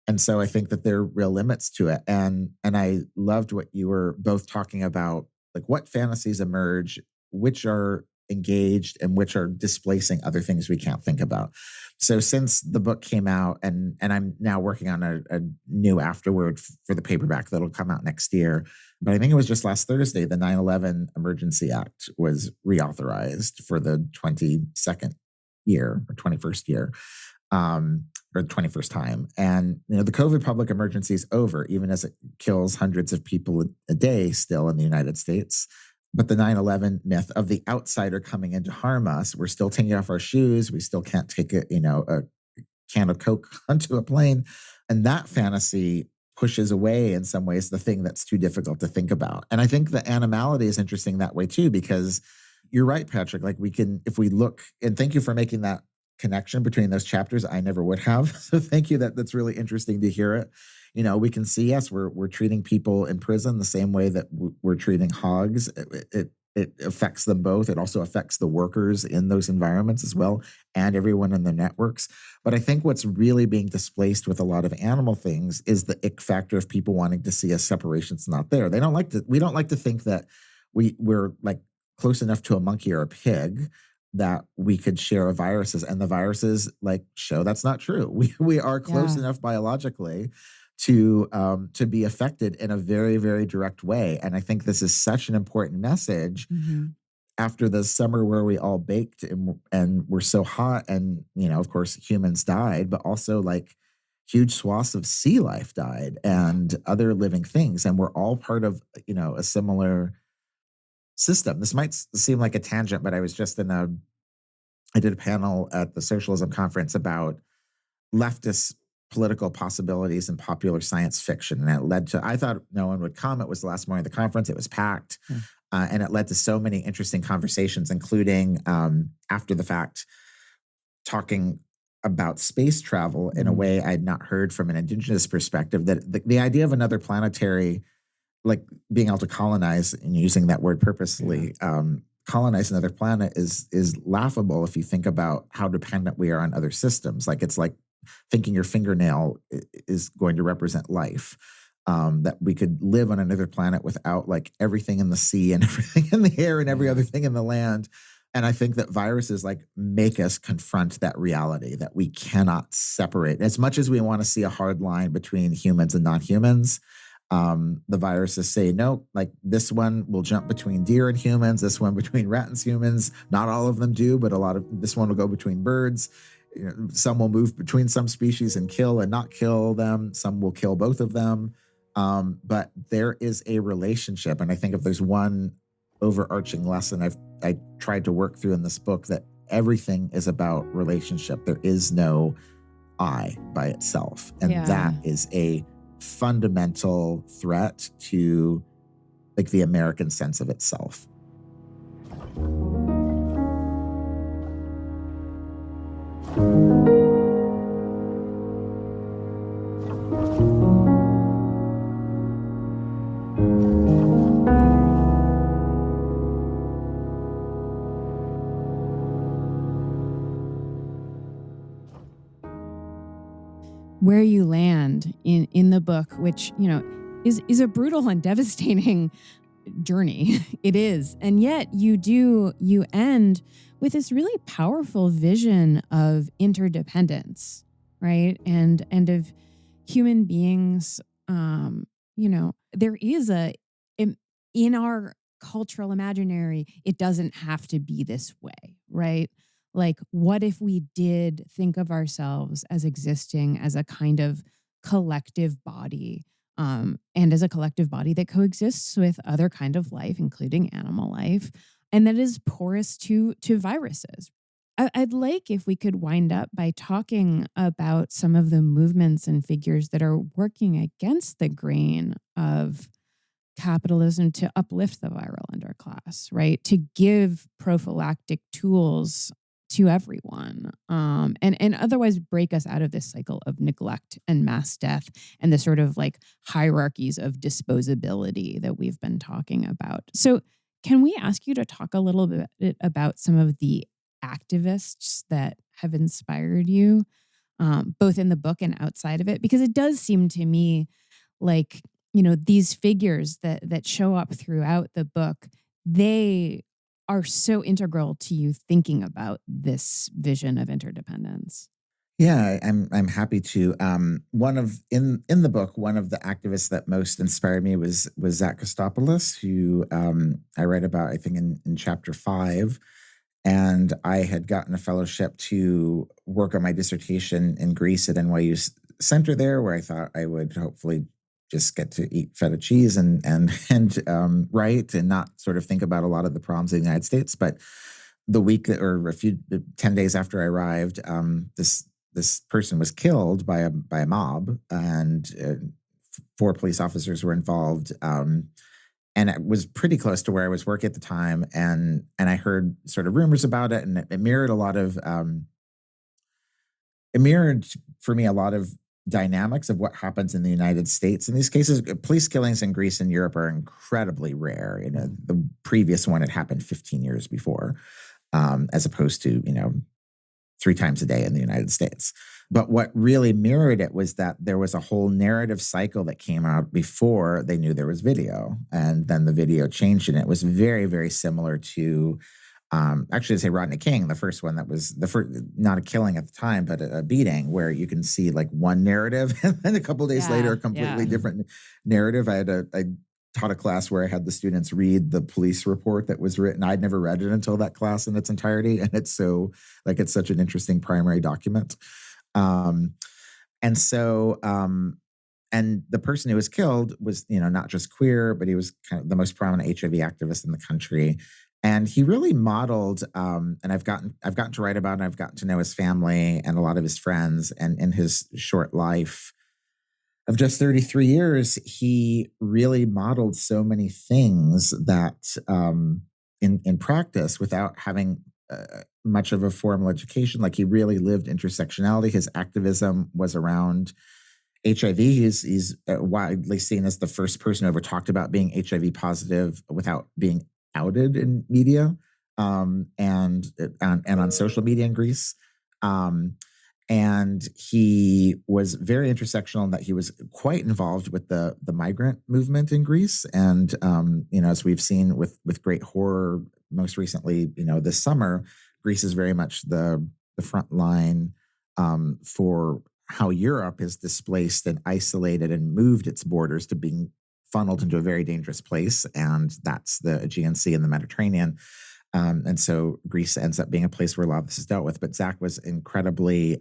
And so I think that there are real limits to it. And I loved what you were both talking about, like what fantasies emerge, which are engaged and which are displacing other things we can't think about. So since the book came out, and I'm now working on a new afterword for the paperback that'll come out next year. But I think it was just last Thursday, the 9/11 Emergency Act was reauthorized for the 22nd year or 21st year. Or the 21st time. And, the COVID public emergency is over, even as it kills hundreds of people a day still in the United States. But the 9/11 myth of the outsider coming in to harm us, we're still taking off our shoes. We still can't take a can of Coke onto a plane. And that fantasy pushes away in some ways the thing that's too difficult to think about. And I think the animality is interesting that way too, because you're right, Patrick, like we can, if we look, and thank you for making that connection between those chapters. I never would have. So thank you. That's really interesting to hear it. We can see, yes, we're treating people in prison the same way that we're treating hogs. It affects them both. It also affects the workers in those environments as well, and everyone in the networks. But I think what's really being displaced with a lot of animal things is the ick factor of people wanting to see a separation's not there. We don't like to think that we're like close enough to a monkey or a pig that we could share a viruses, and the viruses like show that's not true. We are close enough biologically to be affected in a very, very direct way. And I think this is such an important message after the summer where we all baked and were so hot, and of course humans died, but also like huge swaths of sea life died and other living things, and we're all part of a similar system. This might seem like a tangent, but I was just I did a panel at the Socialism Conference about leftist political possibilities in popular science fiction. And it led to, I thought no one would come. It was the last morning of the conference. It was packed. And it led to so many interesting conversations, including after the fact, talking about space travel in a way I'd not heard from an indigenous perspective, that the idea of another planetary, like being able to colonize, and using that word purposely, colonize another planet is laughable if you think about how dependent we are on other systems. Like it's like thinking your fingernail is going to represent life. That we could live on another planet without like everything in the sea and everything in the air and every other thing in the land. And I think that viruses like make us confront that reality that we cannot separate. As much as we want to see a hard line between humans and non-humans, the viruses say, no, like this one will jump between deer and humans, this one between rat and humans. Not all of them do, but this one will go between birds. Some will move between some species and kill and not kill them. Some will kill both of them. But there is a relationship. And I think if there's one overarching lesson I tried to work through in this book, that everything is about relationship. There is no I by itself. And that is a fundamental threat to like the American sense of itself. Where you land in the book, which, is a brutal and devastating journey. It is. And yet you end with this really powerful vision of interdependence, right? And of human beings, there is in our cultural imaginary, it doesn't have to be this way, right? Like, what if we did think of ourselves as existing as a kind of collective body, and as a collective body that coexists with other kind of life, including animal life, and that is porous to viruses. I'd like if we could wind up by talking about some of the movements and figures that are working against the grain of capitalism to uplift the viral underclass, right? To give prophylactic tools to everyone, and otherwise break us out of this cycle of neglect and mass death and the sort of like hierarchies of disposability that we've been talking about. So can we ask you to talk a little bit about some of the activists that have inspired you, both in the book and outside of it? Because it does seem to me like, these figures that show up throughout the book, they are so integral to you thinking about this vision of interdependence. Yeah, I'm happy to. One of in the book, one of the activists that most inspired me was Zach Kostopoulos, who I read about, I think in chapter 5, and I had gotten a fellowship to work on my dissertation in Greece at NYU Center there, where I thought I would hopefully just get to eat feta cheese and write and not sort of think about a lot of the problems in the United States. But the week or 10 days after I arrived, this person was killed by a mob, and 4 police officers were involved. And it was pretty close to where I was working at the time, and I heard sort of rumors about it, and it mirrored a lot of it mirrored for me a lot of dynamics of what happens in the United States in these cases. Police killings in Greece and Europe are incredibly rare. You know, the previous one had happened 15 years before, as opposed to 3 times a day in the United States. But what really mirrored it was that there was a whole narrative cycle that came out before they knew there was video. And then the video changed, and it was very, very similar to, actually, to say Rodney King, the first one that was the first, not a killing at the time, but a beating, where you can see like one narrative and then a couple of days later, a completely different narrative. I taught a class where I had the students read the police report that was written. I'd never read it until that class in its entirety. And it's it's such an interesting primary document. And the person who was killed was, not just queer, but he was kind of the most prominent HIV activist in the country. And he really modeled, and I've gotten to write about it. I've gotten to know his family and a lot of his friends. And in his short life of just 33 years, he really modeled so many things that in practice, without having much of a formal education. Like, he really lived intersectionality. His activism was around HIV. He's widely seen as the first person who ever talked about being HIV positive without being outed in media, and on social media in Greece. And he was very intersectional in that he was quite involved with the migrant movement in Greece. And, as we've seen with great horror, most recently, this summer, Greece is very much the front line for how Europe is displaced and isolated and moved its borders to being funneled into a very dangerous place. And that's the Aegean Sea and the Mediterranean. And so Greece ends up being a place where a lot of this is dealt with. But Zach was incredibly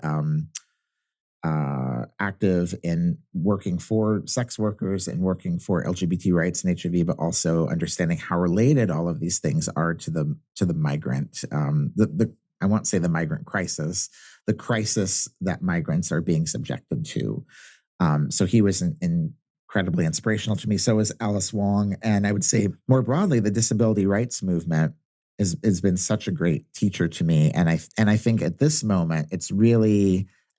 active in working for sex workers and working for LGBT rights and HIV, but also understanding how related all of these things are to the migrant, I won't say the migrant crisis, the crisis that migrants are being subjected to. So he was incredibly inspirational to me. So is Alice Wong. And I would say more broadly, the disability rights movement has been such a great teacher to me. And I think at this moment,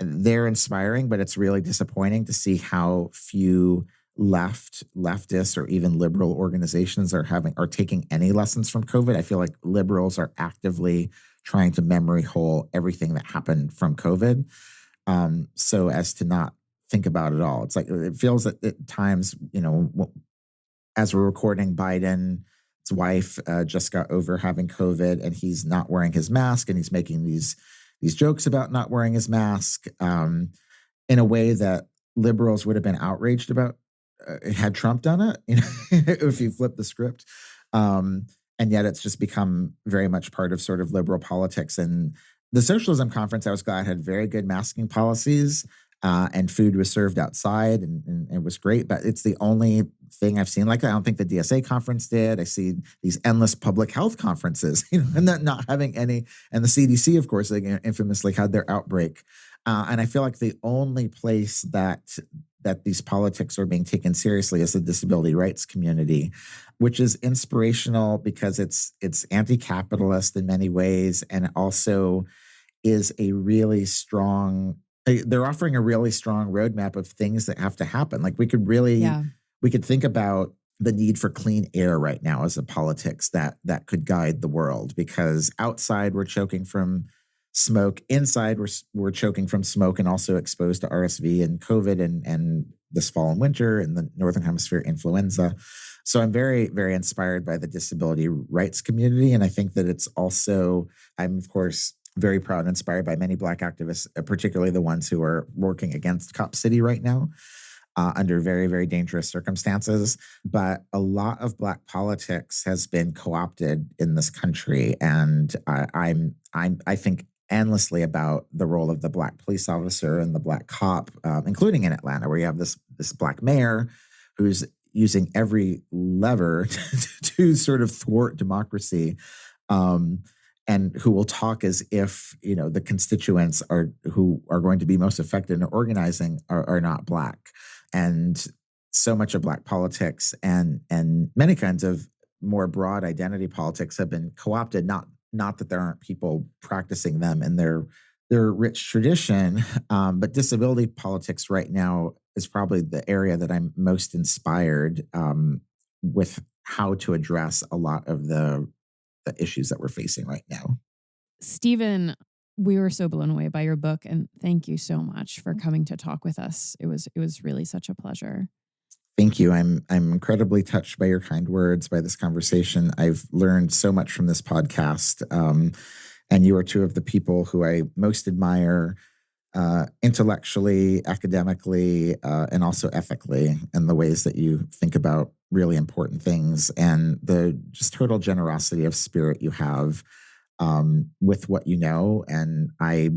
they're inspiring, but it's really disappointing to see how few leftists or even liberal organizations are taking any lessons from COVID. I feel like liberals are actively trying to memory hole everything that happened from COVID, so as to not think about it all. It's like, it feels that at times, as we're recording, Biden's wife just got over having COVID, and he's not wearing his mask, and he's making these jokes about not wearing his mask in a way that liberals would have been outraged about had Trump done it, if you flip the script. And yet it's just become very much part of sort of liberal politics. And the socialism conference, I was glad, had very good masking policies, and food was served outside, and it was great. But it's the only thing I've seen like that. I don't think the DSA conference did. I see these endless public health conferences, and that not having any. And the CDC, of course, they infamously had their outbreak. And I feel like the only place that these politics are being taken seriously is the disability rights community, which is inspirational because it's anti-capitalist in many ways, and it also is a really strong. They're offering a really strong roadmap of things that have to happen. Like, we could think about the need for clean air right now as a politics that could guide the world, because outside we're choking from smoke. Inside, we're choking from smoke and also exposed to RSV and COVID and this fall and winter and the Northern Hemisphere influenza. So I'm very, very inspired by the disability rights community. And I think that it's also, I'm of course very proud and inspired by many Black activists, particularly the ones who are working against Cop City right now. Under very, very dangerous circumstances. But a lot of Black politics has been co-opted in this country. And I think endlessly about the role of the Black police officer and the Black cop, including in Atlanta, where you have this Black mayor who's using every lever to sort of thwart democracy. And who will talk as if, the constituents who are going to be most affected in organizing are not Black. And so much of Black politics and many kinds of more broad identity politics have been co-opted, not that there aren't people practicing them in their rich tradition, but disability politics right now is probably the area that I'm most inspired with how to address a lot of the issues that we're facing right now. Steven, we were so blown away by your book, and thank you so much for coming to talk with us. It was really such a pleasure. Thank you. I'm incredibly touched by your kind words, by this conversation. I've learned so much from this podcast, and you are two of the people who I most admire intellectually, academically, and also ethically, in the ways that you think about really important things, and the just total generosity of spirit you have with what you know. And I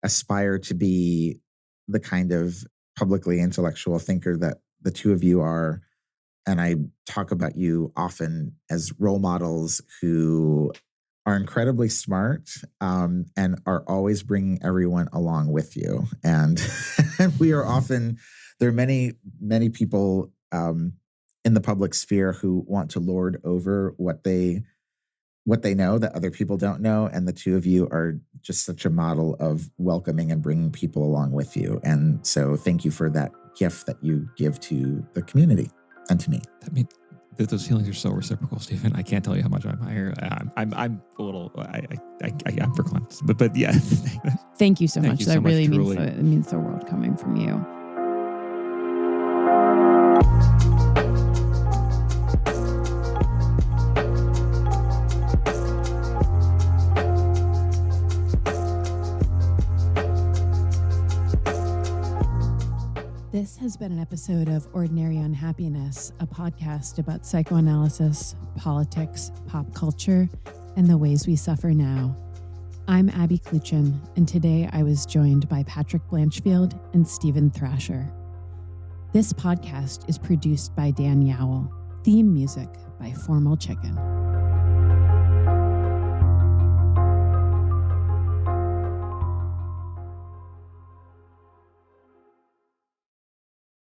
aspire to be the kind of publicly intellectual thinker that the two of you are. And I talk about you often as role models who are incredibly smart and are always bringing everyone along with you. And we are often, there are many, many people in the public sphere who want to lord over what they know that other people don't know. And the two of you are just such a model of welcoming and bringing people along with you. And so thank you for that gift that you give to the community and to me. I mean, those feelings are so reciprocal, Stephen. I can't tell you how much I admire. I'm a little, I'm verklempt, but yeah. Thank you so Thank much. you That so much, really truly. means the world coming from you. This has been an episode of Ordinary Unhappiness, a podcast about psychoanalysis, politics, pop culture, and the ways we suffer now. I'm Abby Kluchin, and today I was joined by Patrick Blanchfield and Steven Thrasher. This podcast is produced by Dan Yowell. Theme music by Formal Chicken.